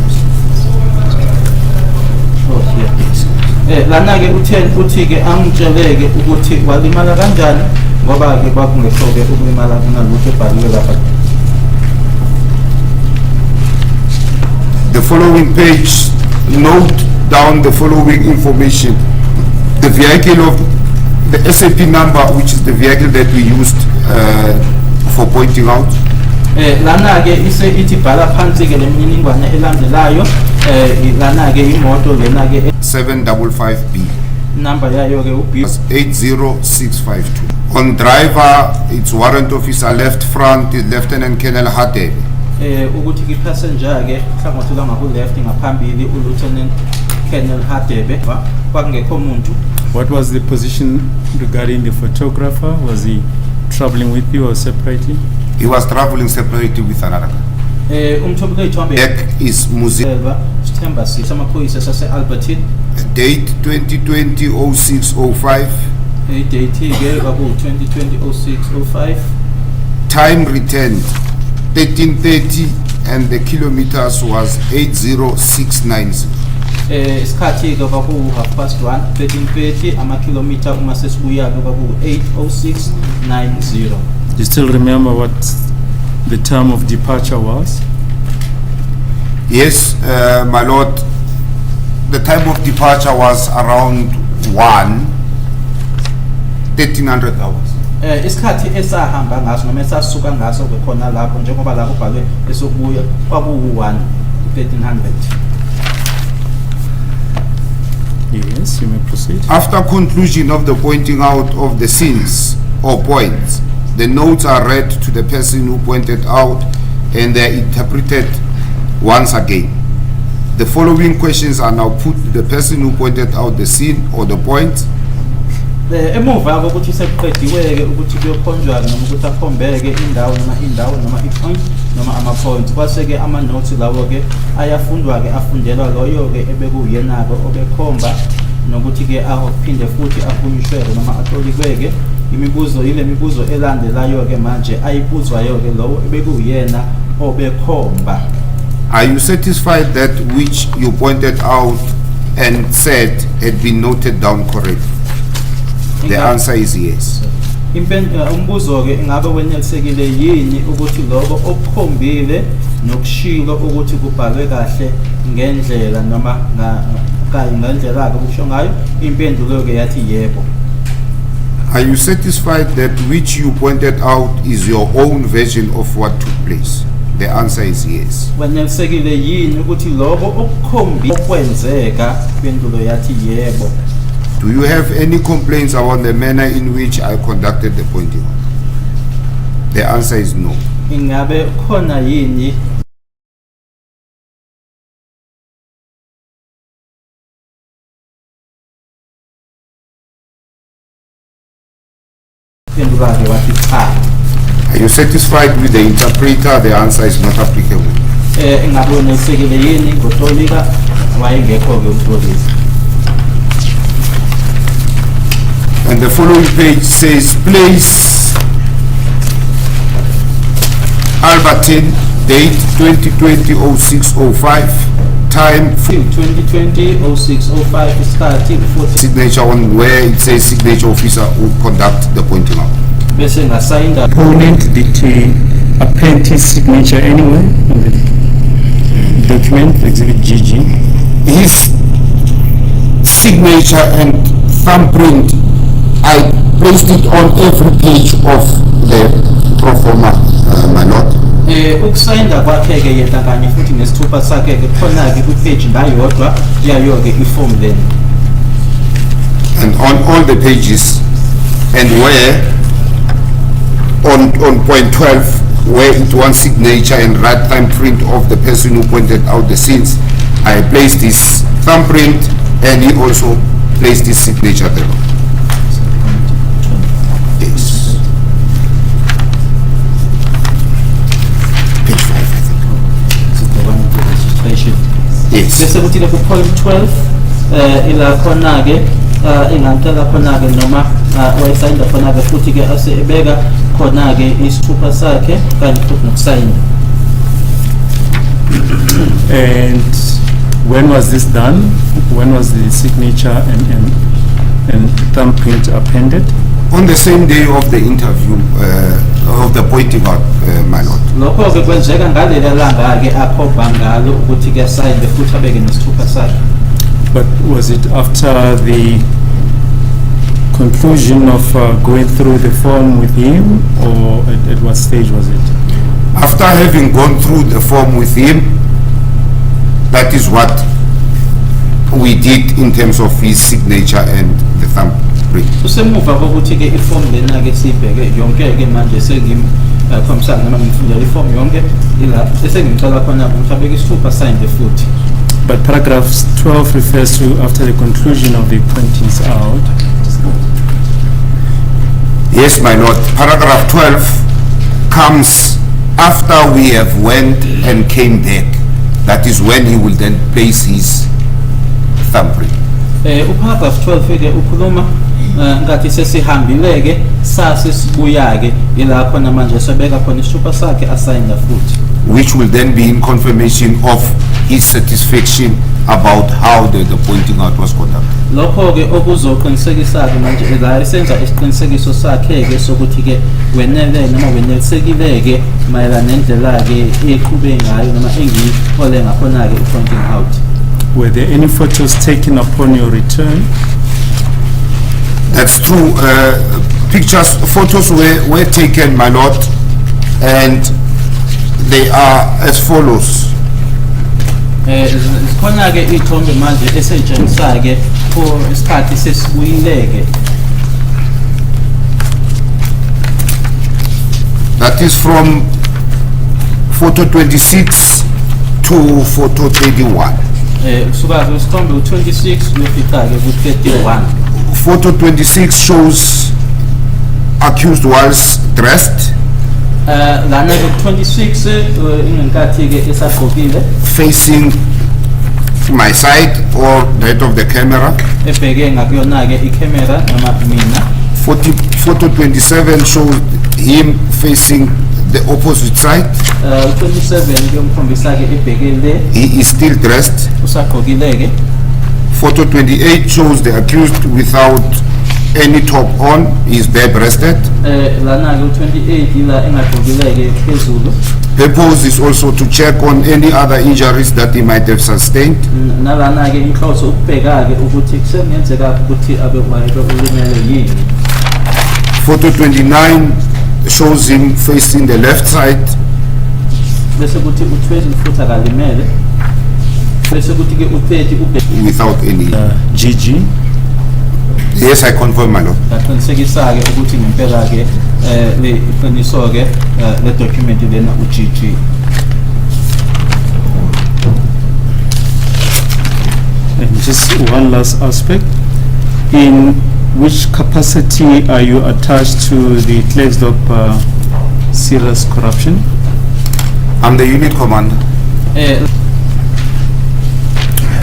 [SPEAKER 3] Lana-ke u-10 uthi-ke angitsheleke ukuthi walimala kanjani ngoba-ke kwakungekho-ke ukulimala kunalutho ebhaliwe lapha.
[SPEAKER 6] The following page, note down the following information. The vehicle of the SAP number, which is the vehicle that we used for pointing out.
[SPEAKER 3] Lana-ke ise ithi bhala phansi-ke le mininingwane elandelayo. Lana-ke imoto lena-ke
[SPEAKER 6] 755B.
[SPEAKER 3] number yayo-ke u-B
[SPEAKER 6] 80652. On driver, it's warrant officer left front is Lieutenant Colonel Hadebe.
[SPEAKER 3] ukuthi passenger-ke hlangothi lwangaku-left ngaphambili u-Lieutenant Colonel Hadebe, kwakungekho muntu.
[SPEAKER 1] What was the position regarding the photographer? Was he traveling with you or separately?
[SPEAKER 6] He was traveling separately with another car.
[SPEAKER 3] Umthombo wethombe
[SPEAKER 6] Back is Muzi.
[SPEAKER 3] Sithemba samaphoyisa sase-Albertine.
[SPEAKER 6] Date 2020-06-05.
[SPEAKER 3] Date-ke kwaku-2020-06-05.
[SPEAKER 6] Time returned 13:30 and the kilometers was 80690.
[SPEAKER 3] Isikhathi-ke kwaku-1:30, 13:30, amakhilomitha uma sesibuya-ke kwaku-80690.
[SPEAKER 1] You still remember what the time of departure was?
[SPEAKER 6] Yes, my lord. The time of departure was around 1300 hours.
[SPEAKER 3] Isikhathi esahamba ngaso noma esasuka ngaso khona lapho njengoba la kubhalwe esokubuya kwaku-1 1300.
[SPEAKER 1] Yes, you may proceed.
[SPEAKER 6] After conclusion of the pointing out of the scenes or points, the notes are read to the person who pointed out and they are interpreted once again. The following questions are now put to the person who pointed out the scene or the point.
[SPEAKER 3] Emuva kokuthi sekuqediwe-ke ukuthi kuyokhonjwa noma ukuthi akhombeke indawo noma i-point noma ama-points, kwase-ke ama-notes lawo-ke ayafundwa-ke afundelwa loyo-ke ebekuyena-ke obekhomba, nokuthi-ke aphinde futhi ahunyushweke noma atolikweke imibuzo, ile mibuzo elandelayo-ke manje ayibuzwayo-ke lowo ebekuyena obekhomba.
[SPEAKER 6] Are you satisfied that which you pointed out and said had been noted down correctly? The answer is yes.
[SPEAKER 3] Umbuzo-ke ingabe wenelisekile yini ukuthi lokho okukhombile nokushilo ukuthi kubhalwe kahle ngendlela noma ngendlela-ke kusho ngayo? Impendulo-ke yathi yebo.
[SPEAKER 6] Are you satisfied that which you pointed out is your own version of what took place? The answer is yes.
[SPEAKER 3] Wenelisekile yini ukuthi lokho okukhombile okwenzeka? Impendulo yathi yebo.
[SPEAKER 6] Do you have any complaints about the manner in which I conducted the pointing out? The answer is no.
[SPEAKER 3] Ingabe khona yini pendulake wathi cha.
[SPEAKER 6] Are you satisfied with the interpreter? The answer is not applicable.
[SPEAKER 3] Ingabe unesekele yini ngotolika wayengekho ke umtolisi.
[SPEAKER 6] And the following page says, place Albertine, date 2020-06-05, time
[SPEAKER 3] 2020-06-05 isikhathi 40
[SPEAKER 6] signature on where it says signature officer who conduct the pointing out.
[SPEAKER 3] bese ngasayinda
[SPEAKER 4] Opponent did he append his signature anywhere on the document, exhibit GG?
[SPEAKER 6] His signature and thumbprint, I placed it on every page of the pro forma, my lord.
[SPEAKER 3] ukusayinda kwakhe ke yena kanye futhi nesithupha sakhe ke khona ke ku-page ngayodwa yayo ke i-form then.
[SPEAKER 6] And on all the pages, and where on point 12, where it wants signature and right thumbprint of the person who pointed out the scenes, I placed his thumbprint and he also placed his signature there. Yes. Page 5, I think. Yes.
[SPEAKER 3] Bese kuthi ke ku-point 12 ila khona ke ingantela khona ke noma wayesayinda khona ke futhi ke asebeka khona ke isithupha sakhe kanye futhi nokusayinda.
[SPEAKER 4] And when was this done? When was the signature and thumbprint appended?
[SPEAKER 6] On the same day of the interview, of the pointing out, my lord.
[SPEAKER 3] Lokho ke kwenzeka ngaleli langa ke akhomba ngalo ukuthi ke asayinde futhi abeke nesithupha sakhe.
[SPEAKER 4] But was it after the conclusion of going through the form with him, or at what stage was it?
[SPEAKER 6] After having gone through the form with him, that is what we did in terms of his signature and the thumbprint.
[SPEAKER 3] Usemuva kokuthi ke iform lena ke sibheke yonke ke manje khomisana noma ngifundela iform yonke ila bese ngicela khona ukuthi abeke isithupha sayinde futhi.
[SPEAKER 4] But paragraph 12 refers to after the conclusion of the pointings out.
[SPEAKER 6] Yes, my lord. Paragraph 12 comes after we have went and came back. That is when he will then place his thumbprint.
[SPEAKER 3] Paragraph 12 ke ukhuluma ngathi sesihambile ke sasibuya ke ila khona manje sebeka khona isithupha sakhe asayinda futhi.
[SPEAKER 6] Which will then be in confirmation of his satisfaction about how the pointing out was conducted.
[SPEAKER 3] Lokho ke okuzoqinisekisa ke manje la esenza isiqinisekiso sakhe ke sokuthi ke wenele noma wenelisekile ke mayelana nendlela ke eqhube ngayo noma engihole ngakhona ke pointing out.
[SPEAKER 4] Were there any photos taken upon your return?
[SPEAKER 6] That's true. Photos were taken, my lord, and they are as follows.
[SPEAKER 3] Khona ke ithombe manje esetshenziswa ke for isikhathi sesibuyileke.
[SPEAKER 6] That is from photo 26 to photo 31.
[SPEAKER 3] Kusuka isithombe u26 kuyofika ke ku31.
[SPEAKER 6] Photo 26 shows accused whilst dressed,
[SPEAKER 3] Lana ke 26 ingenkathi ke esagqokile
[SPEAKER 6] facing my side or that of the camera.
[SPEAKER 3] ebheke ngakuyona ke i-camera noma mina.
[SPEAKER 6] Photo 27 shows him facing the opposite side.
[SPEAKER 3] 27 kuyomkhombisa ke ebheke le
[SPEAKER 6] He is still dressed.
[SPEAKER 3] usagqokile ke.
[SPEAKER 6] Photo 28 shows the accused without any top on, he is bare-breasted.
[SPEAKER 3] Lana ke 28 ila engagqokile ke phezulu.
[SPEAKER 6] Purpose is also to check on any other injuries that he might have sustained.
[SPEAKER 3] Nalana ke inhloso ukubheka ke ukuthi kusengenzeka ukuthi abe wayebe ulimele yini.
[SPEAKER 6] Photo 29 shows him facing the left side.
[SPEAKER 3] Bese kuthi u20 futhi akalimele. Bese kuthi ke u30 ubheke
[SPEAKER 6] Without any.
[SPEAKER 4] GG.
[SPEAKER 6] Yes, I confirm, my lord.
[SPEAKER 3] Ngaqinisekisa-ke ukuthi ngempela-ke iqiniso-ke le document lena uGG.
[SPEAKER 4] And just one last aspect. In which capacity are you attached to the Klerksdorp serious corruption?
[SPEAKER 6] I'm the unit commander.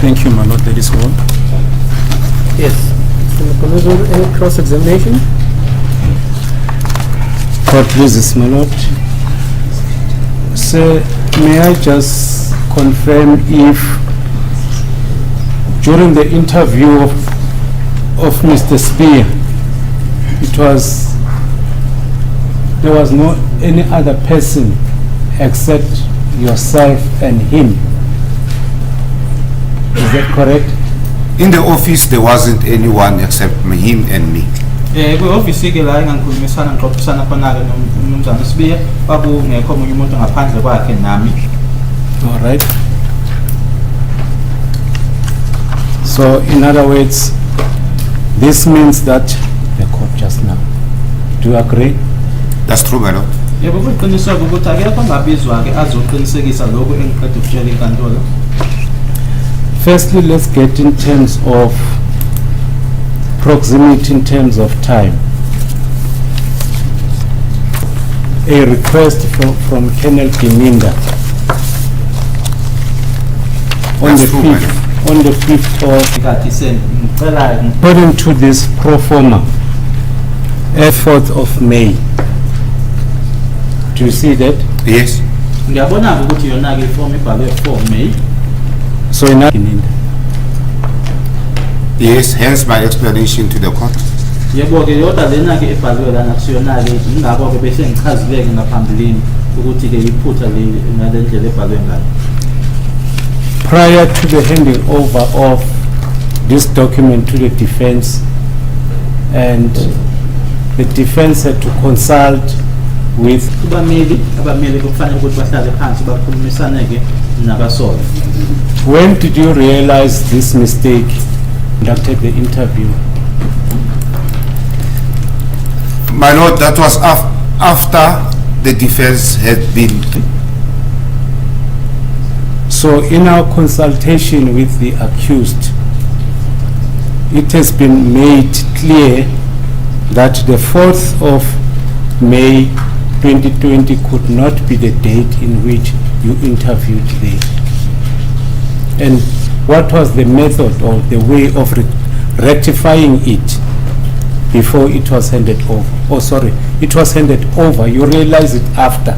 [SPEAKER 4] Thank you, my lord. That is all.
[SPEAKER 2] Yes. Mr. Commissioner, any cross-examination?
[SPEAKER 1] Court pleases, my lord. Sir, may I just confirm if during the interview of Mr. Spear, there was no any other person except yourself and him. Is that correct?
[SPEAKER 6] In the office, there wasn't anyone except him and me.
[SPEAKER 3] Kwi-ofisi-ke la engangikhulumisana ngixoxisana khona-ke nomnumzana Sibiya kwakungekho omunye umuntu ngaphandle kwakhe nami.
[SPEAKER 1] All right. So, in other words, this means that the court just now. Do you agree?
[SPEAKER 6] That's true, my lord.
[SPEAKER 3] Yebo kuyiqiniseko ukuthi akekho ongabizwa-ke azoqinisekisa lokhu engiqeda ukutshela inkantolo.
[SPEAKER 1] Firstly, let's get in terms of proximity in terms of time. A request from Colonel Gininda on
[SPEAKER 6] That's true,
[SPEAKER 1] on the 5th of,
[SPEAKER 3] Nkathi ngicela
[SPEAKER 1] according to this pro forma, 4th of May. Do you see that?
[SPEAKER 6] Yes.
[SPEAKER 3] ngiyabona-ke ukuthi yona-ke ifomu ibhalwe 4 May.
[SPEAKER 1] So in Gininda.
[SPEAKER 6] Yes, hence my explanation to the court.
[SPEAKER 3] Yebo-ke yodwa lena-ke ebhaliwe lana kusiyona-ke ingakho-ke bese ngichazileke ngaphambilini ukuthi-ke iphutha leli ngale ndlela ebhalwe ngayo.
[SPEAKER 1] Prior to the handing over of this document to the defense, and the defense had to consult with
[SPEAKER 3] abameli kufanele ukuthi bahlale phansi bakhulumisane-ke nabasolwa.
[SPEAKER 1] When did you realize this mistake? Conducted the interview.
[SPEAKER 6] My lord, that was after the defense had been.
[SPEAKER 1] So in our consultation with the accused, it has been made clear that the 4th of May 2020 could not be the date in which you interviewed the. And what was the method or the way of rectifying it before it was handed over? Oh, sorry, it was handed over. You realize it after.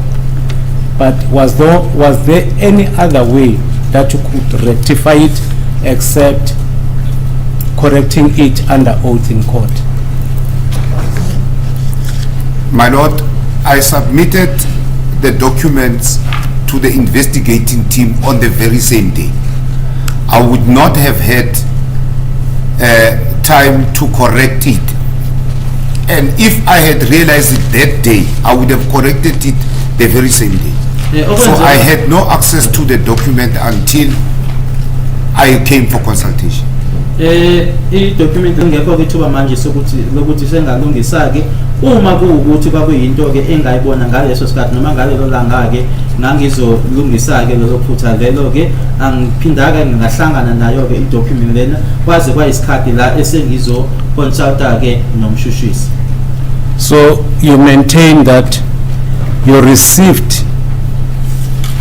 [SPEAKER 1] But was there any other way that you could rectify it except correcting it under oath in court?
[SPEAKER 6] My lord, I submitted the documents to the investigating team on the very same day. I would not have had time to correct it. And if I had realized it that day, I would have corrected it the very same day. So I had no access to the document until I came for consultation.
[SPEAKER 3] I-document engekho-ke ithuba manje lokuthi sengalungisa-ke uma kuwukuthi kwakuyinto-ke engayibona ngaleso sikhathi noma ngalelo langa-ke ngangizolungisa-ke lelo phutha lelo-ke angiphindaka ngingahlangana nayo-ke i-document lena kwaze kwayisikhathi la esengizo-consulta-ke nomshushisi.
[SPEAKER 1] So you maintain that you received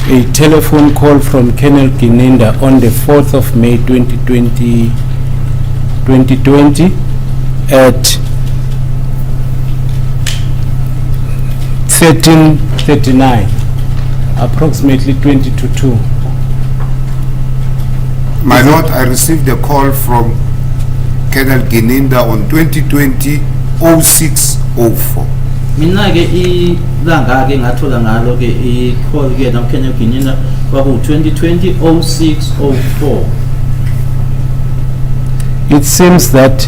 [SPEAKER 1] a telephone call from Colonel Gininda on the 4th of May 2020 at 13:39, approximately 20 to 2.
[SPEAKER 6] My lord, I received a call from Colonel Gininda on 2020-0604.
[SPEAKER 3] Mina-ke ilanga-ke ngathola ngalo-ke i-call-ke namKenneth Gininda kwaku-2020-0604.
[SPEAKER 1] It seems that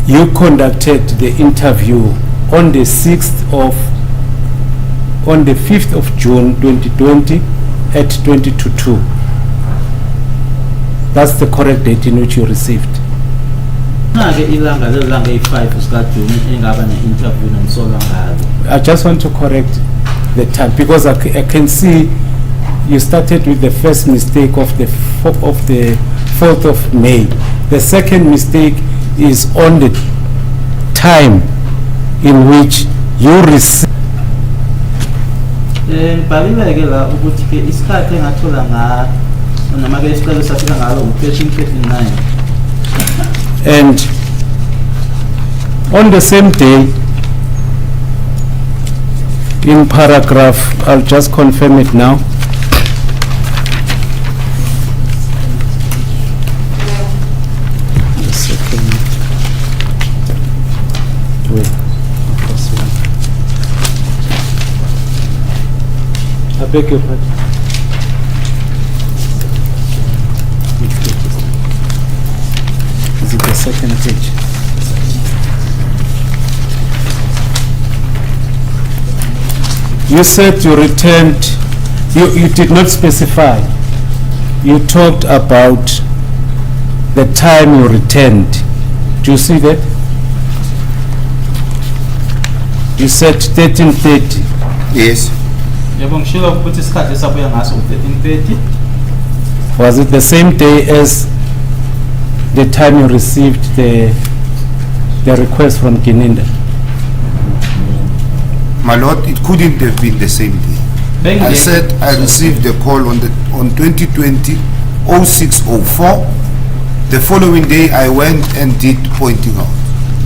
[SPEAKER 1] you conducted the interview on the 5th of June 2020 at 20 to 2. That's the correct date in which you received.
[SPEAKER 3] yiliphi-ke ilanga lelanga eyi-5 zikaJune engaba ne-interview nomsolwa ngalo?
[SPEAKER 1] I just want to correct the time because I can see you started with the first mistake of the 4th of May. The second mistake is on the time in which you receive.
[SPEAKER 3] Ngibhalile-ke la ukuthi-ke isikhathi engathola noma-ke isicelo safika ngalo u-13:39.
[SPEAKER 1] And on the same day, in paragraph, I'll just confirm it now. The second, wait, first one. I beg your pardon. Which page is that? Is it the second page? You said you returned, you did not specify. You talked about the time you returned. Do you see that? You said 13:30.
[SPEAKER 6] Yes.
[SPEAKER 3] Yebo ngishilo ukuthi isikhathi esabuya ngaso u-13:30.
[SPEAKER 1] Was it the same day as the time you received the request from Gininda?
[SPEAKER 6] My lord, it couldn't have been the same day. I said I received the call on 2020 0604. The following day I went and did pointing out.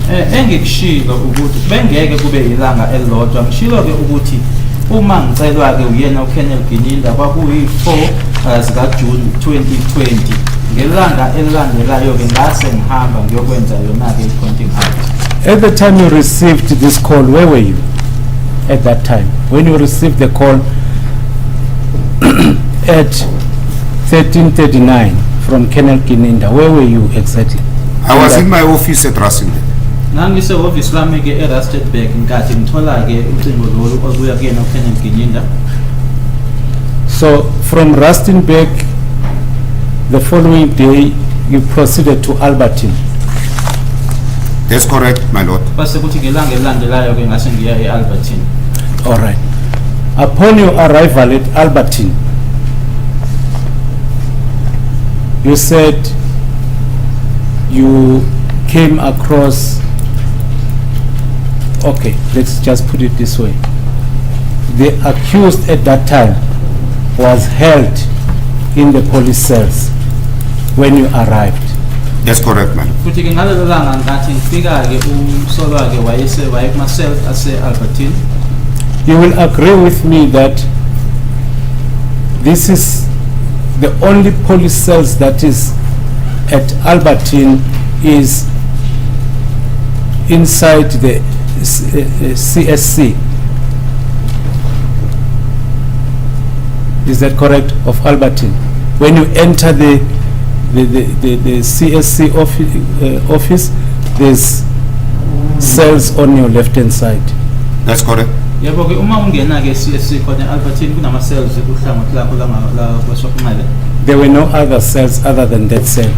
[SPEAKER 3] Engikushilo ukuthi bengeke kube ilanga elilodwa. Ngishilo-ke ukuthi uma ngicelwa-ke uyena uKenneth Gininda kwakuyi-4 zikaJune 2020. Ngelanga elilandelayo-ke ngase ngihamba ngiyokwenza yona-ke i-pointing out.
[SPEAKER 1] At the time you received this call, where were you at that time? When you received the call at 13:39 from Kenneth Gininda, where were you exactly?
[SPEAKER 6] I was in my office at Rustenburg.
[SPEAKER 3] Ngangisehhovisi lami-ke eRustenburg nkathi ngithola-ke ucingo lolu obuya kuyena uKenneth Gininda.
[SPEAKER 1] So from Rustenburg, the following day you proceeded to Albertine.
[SPEAKER 6] That's correct, my lord.
[SPEAKER 3] Base kuthi ngelanga elilandelayo-ke ngase ngiya e-Albertine.
[SPEAKER 1] All right. Upon your arrival at Albertine, you said you came across, okay, let's just put it this way. The accused at that time was held in the police cells when you arrived.
[SPEAKER 6] That's correct, man.
[SPEAKER 3] Kuthi ke ngalelo langa ngathi ngifika-ke umsolwa-ke wayekuma-cells ase-Albertine.
[SPEAKER 1] You will agree with me that this is the only police cells that is at Albertine is inside the CSC. Is that correct? Of Albertine. When you enter the CSC office, there's cells on your left hand side.
[SPEAKER 6] That's correct.
[SPEAKER 3] Yebo ke uma ungena-ke CSC khona e-Albertine kunama-cells kuhlangothi lakho la kwaShopmile.
[SPEAKER 1] There were no other cells other than that cell.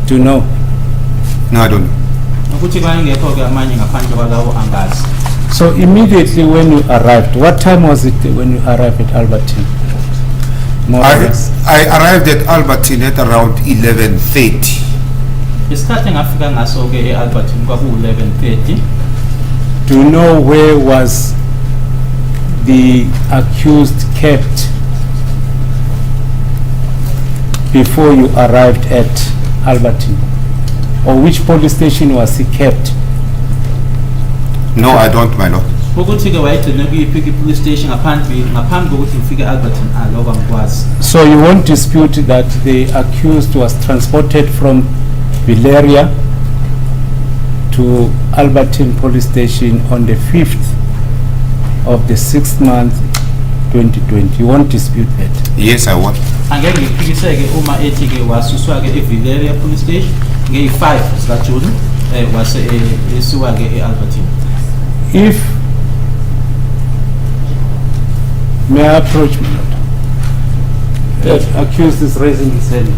[SPEAKER 1] Do you know?
[SPEAKER 6] No, I don't know.
[SPEAKER 3] Ukuthi kwayengekho-ke amanye ngaphandle kwalawo angazi.
[SPEAKER 1] So immediately when you arrived, what time was it when you arrived at Albertine? More or less.
[SPEAKER 6] I arrived at Albertine at around 11:30.
[SPEAKER 3] Isikhathi engafika ngaso-ke e-Albertine kwaku-11:30.
[SPEAKER 1] Do you know where was the accused kept before you arrived at Albertine? Or which police station was he kept?
[SPEAKER 6] No, I don't, my lord.
[SPEAKER 3] Ukuthi-ke wayegcine kuyiphi police station ngaphambi kokuthi ngifike e-Albertine lokho angikwazi.
[SPEAKER 1] So you won't dispute that the accused was transported from Valeria to Albertine police station on the 5th of the 6th month 2020. You won't dispute that?
[SPEAKER 6] Yes, I won't.
[SPEAKER 3] Angeke ngiphikiseke uma ethi-ke wasuswa-ke e-Valeria police station ngeyi-5 zikaJune wase esiwa-ke e-Albertine.
[SPEAKER 1] If, may I approach me? The accused is raising his hand.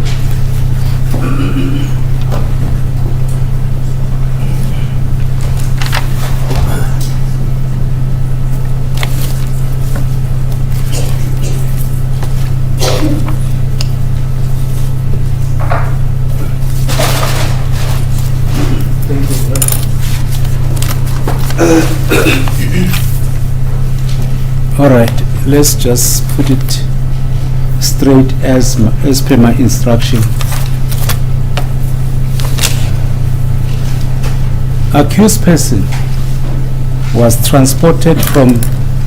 [SPEAKER 1] All right, let's just put it straight as per my instruction. Accused person was transported from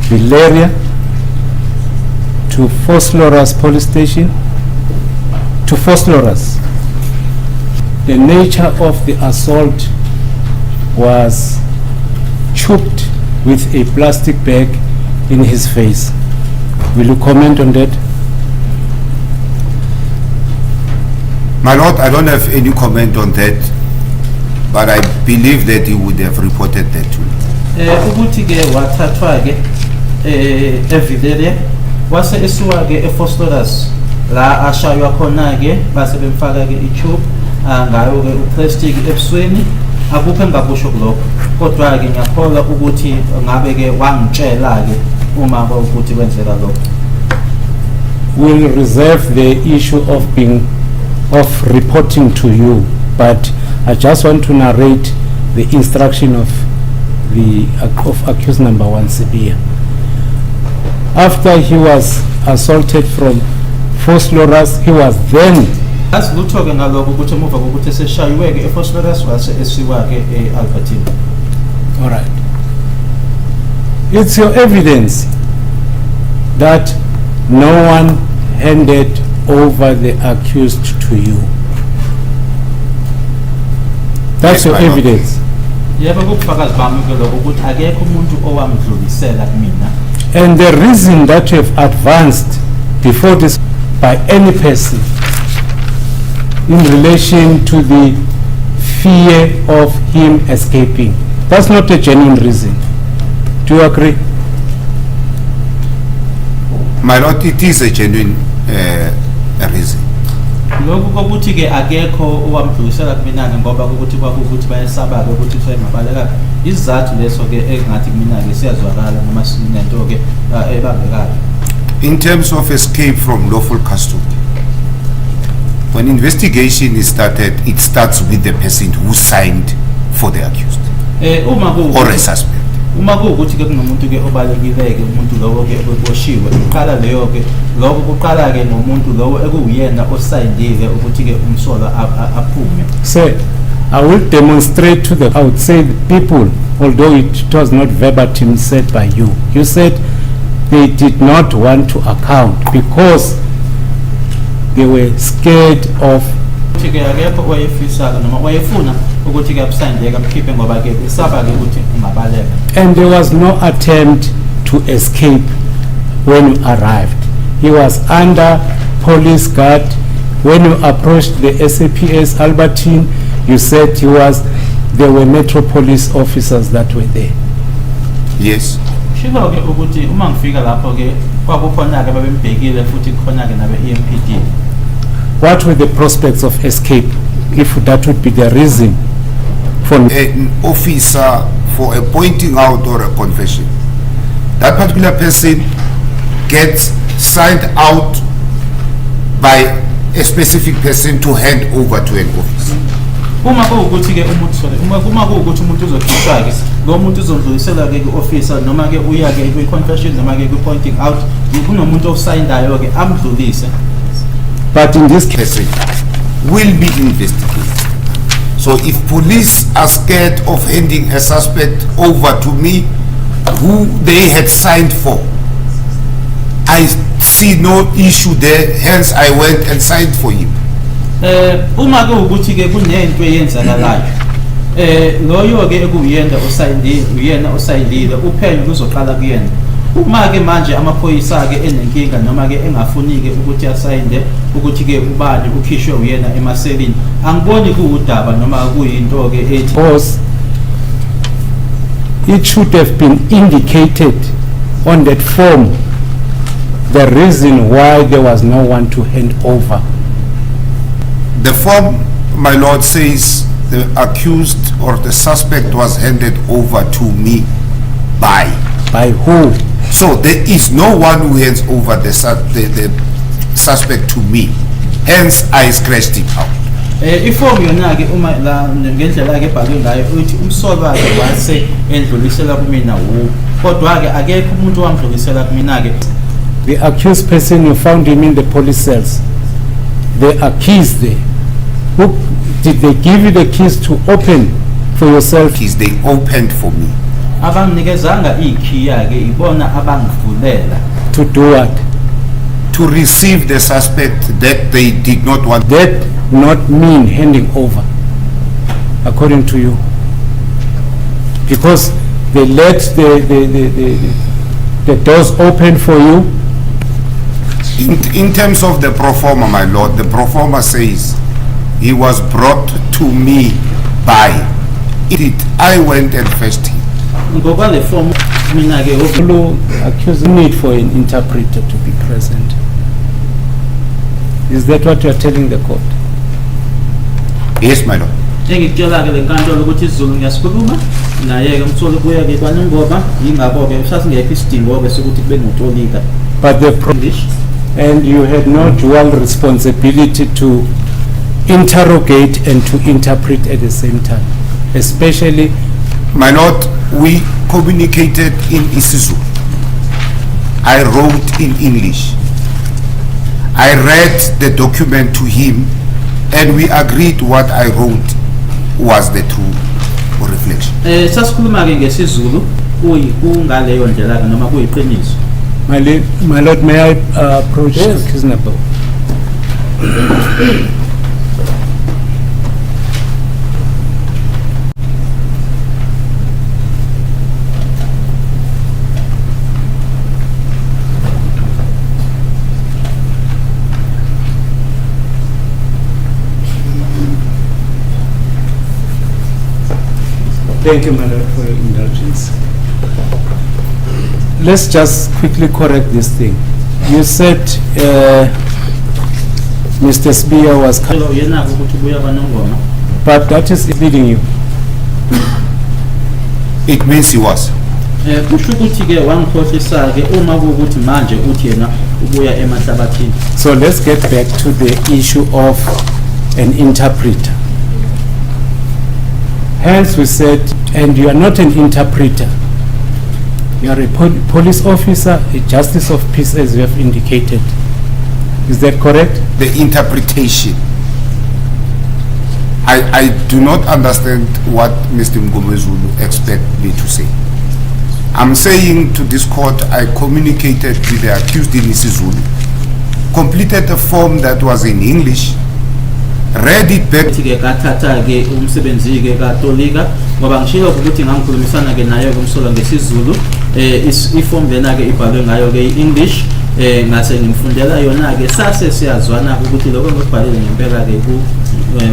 [SPEAKER 1] Valeria to Fosloras police station, to Fosloras. The nature of the assault was choked with a plastic bag in his face. Will you comment on that?
[SPEAKER 6] My Lord, I don't have any comment on that, but I believe that he would have reported that to me.
[SPEAKER 3] Ukuthi ke wathathwa ke eVileria wase esuka ke eFosloras la ashaywa khona ke base bemfaka ke iTube ngayo ke uplastic ebusweni akukho engakusho kulokho kodwa ke ngiyakholwa ukuthi ngabe ke wangitshela ke uma ukuthi kwenzeka lokho.
[SPEAKER 1] We'll reserve the issue of reporting to you, but I just want to narrate the instruction of accused number 1 Sibia. After he was assaulted from Fosloras, he was then
[SPEAKER 3] Asilutho ke ngalokho ukuthi emuva kokuthi seshaywe ke eFosloras wase esiwa ke eAlbertine.
[SPEAKER 1] all right. It's your evidence that no one handed over the accused to you. That's
[SPEAKER 6] Yes,
[SPEAKER 1] your
[SPEAKER 6] my lord.
[SPEAKER 1] evidence.
[SPEAKER 3] Yebo kubufakazi bami ke lokho ukuthi akekho umuntu owamdlulisela kumina.
[SPEAKER 1] And the reason that you have advanced before this by any person in relation to the fear of him escaping, that's not a genuine reason. Do you agree?
[SPEAKER 6] My Lord, it is a genuine reason.
[SPEAKER 3] Lokhu kokuthi ke akekho owamdlulisela kumina ke ngoba ukuthi kwakuthi bayesaba ke ukuthi mabaleka izathu leso ke engathi kumina ke siyazwakala noma sinento ke ebambekayo.
[SPEAKER 6] In terms of escape from lawful custody, when investigation is started, it starts with the person who signed for the accused
[SPEAKER 3] Uma
[SPEAKER 6] or a suspect.
[SPEAKER 3] uma kuwukuthi ke kunomuntu ke obalekileke umuntu lowo ke eboshiwe uqala leyo ke lokho kuqala ke ngomuntu lowo ekuyena osayindile ukuthi ke umsolwa aphume.
[SPEAKER 1] Say, I will demonstrate to the outside people, although it was not verbatim said by you. You said they did not want to account because they were scared of.
[SPEAKER 3] Ukuthi ke akekho wayefisa noma wayefuna ukuthi ke abusayindeka amkhiphe ngoba ke besaba ke ukuthi ungabaleka.
[SPEAKER 1] And there was no attempt to escape when you arrived. He was under police guard. When you approached the SAPS Albertine, you said there were Metro Police officers that were there.
[SPEAKER 6] Yes.
[SPEAKER 3] Shilo ke ukuthi uma ngifika lapho ke kwakukhona ke babembhekile futhi khona ke nabe EMPD.
[SPEAKER 1] What were the prospects of escape if that would be the reason for
[SPEAKER 6] An officer for a pointing out or a confession, that particular person gets signed out by a specific person to hand over to an officer.
[SPEAKER 3] Uma kuwukuthi ke uma kuwukuthi umuntu uzokhishwa ke lo muntu uzondlulisela ke ku-officer noma ke uya ke kwi-confession noma ke kwi-pointing out kunomuntu osayindayo ke amdlulise.
[SPEAKER 1] but in this case
[SPEAKER 6] Person will be investigated. So if police are scared of handing a suspect over to me who they had signed for, I see no issue there, hence I went and signed for him.
[SPEAKER 3] Uma kuwukuthi ke kunento eyenzakalayo loyo ke ekuyena osayindile uyena osayindile uphenyo luzoqala kuyena. Uma ke manje amaphoyisa ke enenkinga noma ke engafuni ke ukuthi asayinde ukuthi ke ubani ukhishwe uyena emaselini angiboni kuudaba noma kuyinto ke ethi
[SPEAKER 1] because it should have been indicated on that form the reason why there was no one to hand over.
[SPEAKER 6] The form, my lord, says the accused or the suspect was handed over to me by.
[SPEAKER 1] By who?
[SPEAKER 6] So there is no one who hands over the suspect to me. Hence, I scratched it out.
[SPEAKER 3] Iform yona ke uma la ngendlela ke ebhalwe ngayo uthi umsolwa ke wase endlulisela kumina kodwa ke akekho umuntu owamdlulisela kumina ke.
[SPEAKER 1] The accused person, you found him in the police cells. The accused, who did they give you the keys to open for yourself?
[SPEAKER 6] Keys they opened for me.
[SPEAKER 3] Abangikezanga ikhiya ke ibona abangivulela.
[SPEAKER 1] To do what?
[SPEAKER 6] To receive the suspect that they did not want.
[SPEAKER 1] That not mean handing over, according to you, because they let the doors open for you.
[SPEAKER 6] In terms of the pro forma, my lord, the pro forma says he was brought to me by it. I went and fetched him.
[SPEAKER 3] Ngoba le form mina ke
[SPEAKER 1] Accused need for an interpreter to be present. Is that what you are telling the court?
[SPEAKER 6] Yes, my lord.
[SPEAKER 3] engikutshela ke lenkantolo ukuthi isiZulu ngiyasikhuluma naye ke umtholi kuya ke kwanongoba yingakho ke sasingekho isidingo ke sokuthi kube notolika.
[SPEAKER 1] But the
[SPEAKER 3] English.
[SPEAKER 1] and you had no dual responsibility to interrogate and to interpret at the same time, especially.
[SPEAKER 6] My lord, we communicated in isiZulu. I wrote in English. I read the document to him and we agreed what I wrote was the true reflection.
[SPEAKER 3] Sasikhuluma ke ngesiZulu kungaleyo ndlela ke noma kuyiqiniso.
[SPEAKER 1] My lord, may I approach the prisoner? Thank you, my lord, for your indulgence. Let's just quickly correct this thing. You said Mr. Spear was
[SPEAKER 3] Yena ukuthi buya kwanongoma.
[SPEAKER 1] but that is leading you.
[SPEAKER 6] It means he was.
[SPEAKER 3] Kusho ukuthi ke wangikhohlisa ke uma ukuthi manje uthi yena ubuya emahlabathini.
[SPEAKER 1] So let's get back to the issue of an interpreter. Hence we said, and you are not an interpreter. You are a police officer, a justice of peace, as you have indicated. Is that correct?
[SPEAKER 6] The interpretation. I do not understand what Mr. Mgomezulu expect me to say. I'm saying to this court, I communicated with the accused in isiZulu, completed a form that was in English, read it back.
[SPEAKER 3] Ke kathatha ke umsebenzi ke katolika ngoba ngishilo ukuthi ngangikhulumisana ke naye kumsola ngesiZulu iform lena ke ibhalwe ngayo ke English ngase ngimfundela yona ke sase siyazwana ukuthi lokho ngibhalile ngempela ke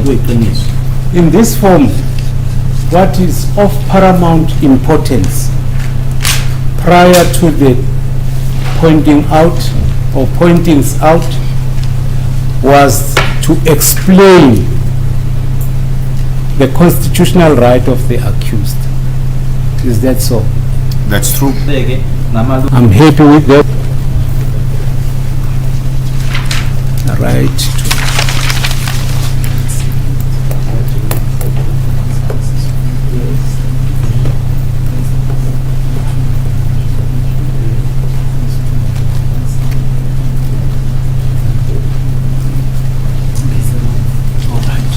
[SPEAKER 3] kuyiqiniso.
[SPEAKER 1] In this form, what is of paramount importance prior to the pointing out or pointings out was to explain the constitutional right of the accused. Is that so?
[SPEAKER 6] That's true.
[SPEAKER 1] I'm happy with that. Right.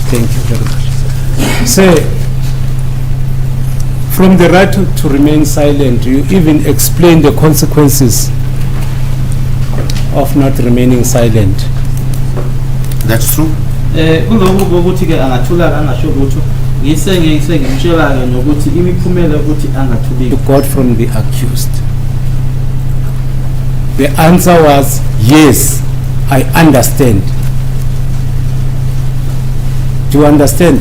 [SPEAKER 1] Thank you very much. Say, from the right to remain silent, you even explain the consequences of not remaining silent.
[SPEAKER 6] That's true.
[SPEAKER 3] Kuloko bokuthi ke angathula angasho lutho ngimtshela ke nokuthi imiphumela ukuthi angathuli.
[SPEAKER 1] You got from the accused. The answer was yes, I understand. Do you understand?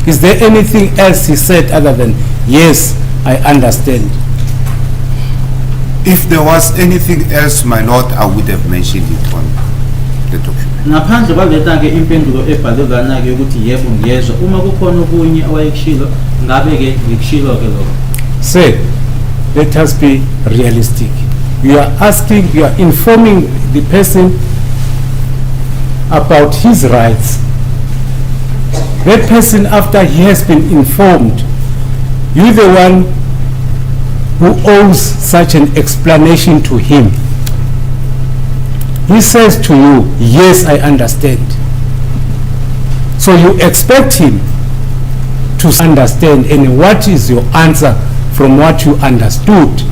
[SPEAKER 1] Is there anything else he said other than yes, I understand?
[SPEAKER 6] If there was anything else, my lord, I would have mentioned it on the document.
[SPEAKER 3] Ngaphandle kwaleta ke impendulo ebhalwe lana ke ukuthi yebo ngiyezwa uma kukhona okunye awayekushilo ngabe ke ngikushilo ke lokho.
[SPEAKER 1] Say, let us be realistic. You are asking, you are informing the person about his rights, that person, after he has been informed, you're the one who owes such an explanation to him. He says to you, yes, I understand. So you expect him to understand, and what is your answer from what you understood?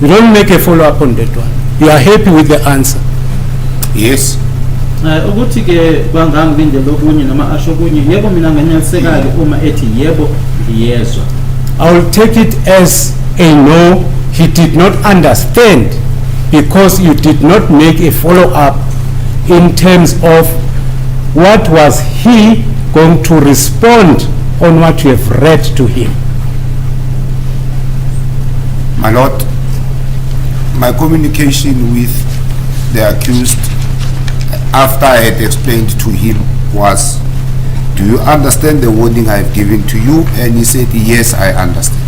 [SPEAKER 1] You don't make a follow-up on that one. You are happy with the answer.
[SPEAKER 6] Yes.
[SPEAKER 3] ukuthi ke bangangilindele okunye noma asho okunye yebo mina ngeneliseka-ke uma ethi yebo ngiyezwa.
[SPEAKER 1] I will take it as a no, he did not understand, because you did not make a follow-up in terms of what was he going to respond on what you have read to him.
[SPEAKER 6] My Lord, my communication with the accused after I had explained to him was, do you understand the warning I have given to you? And he said, yes, I understand.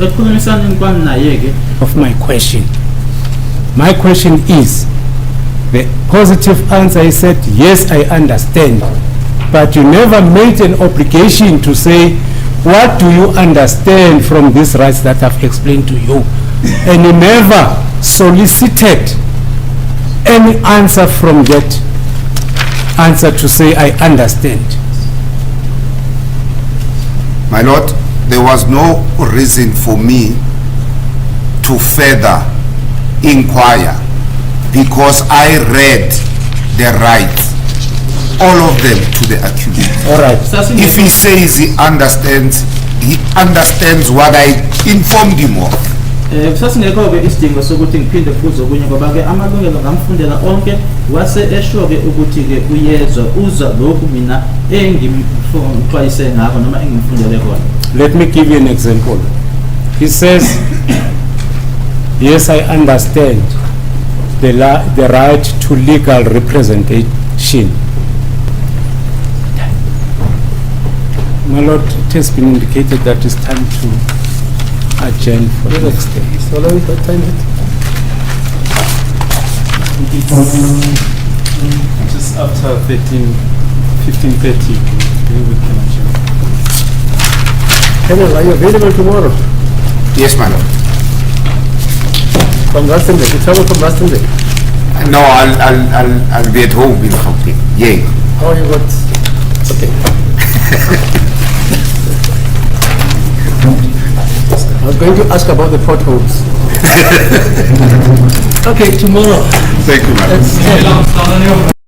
[SPEAKER 3] Ekukhulumisana kwami naye-ke
[SPEAKER 1] Of my question. My question is, the positive answer, he said, yes, I understand. But you never made an obligation to say, what do you understand from these rights that I've explained to you? And you never solicited any answer from that answer to say, I understand.
[SPEAKER 6] My Lord, there was no reason for me to further inquire, because I read the rights, all of them, to the accused.
[SPEAKER 1] All right.
[SPEAKER 6] If he says he understands what I informed him of.
[SPEAKER 3] Kusasingekho-ke isidingo sokuthi ngiphinde futhi okunye ngoba-ke amalungelo ngamfundela onke, wase esho-ke ukuthi-ke uyezwa, uzwa lokhu mina engimxwayise ngako noma engimfundele kona.
[SPEAKER 1] Let me give you an example. He says, yes, I understand the right to legal representation. My Lord, it has been indicated that it's time to adjourn for the next day.
[SPEAKER 2] So now what time is it?
[SPEAKER 4] It's just after 15:30, we can adjourn.
[SPEAKER 2] Colonel, are you available tomorrow?
[SPEAKER 6] Yes, my Lord.
[SPEAKER 2] From Rustenburg, you travel from Rustenburg.
[SPEAKER 6] No, I'll be at home in Gauteng. Yeah.
[SPEAKER 2] How you got? Okay. I was going to ask about the potholes. Okay, tomorrow.
[SPEAKER 6] Thank you, my Lord.
[SPEAKER 2] Let's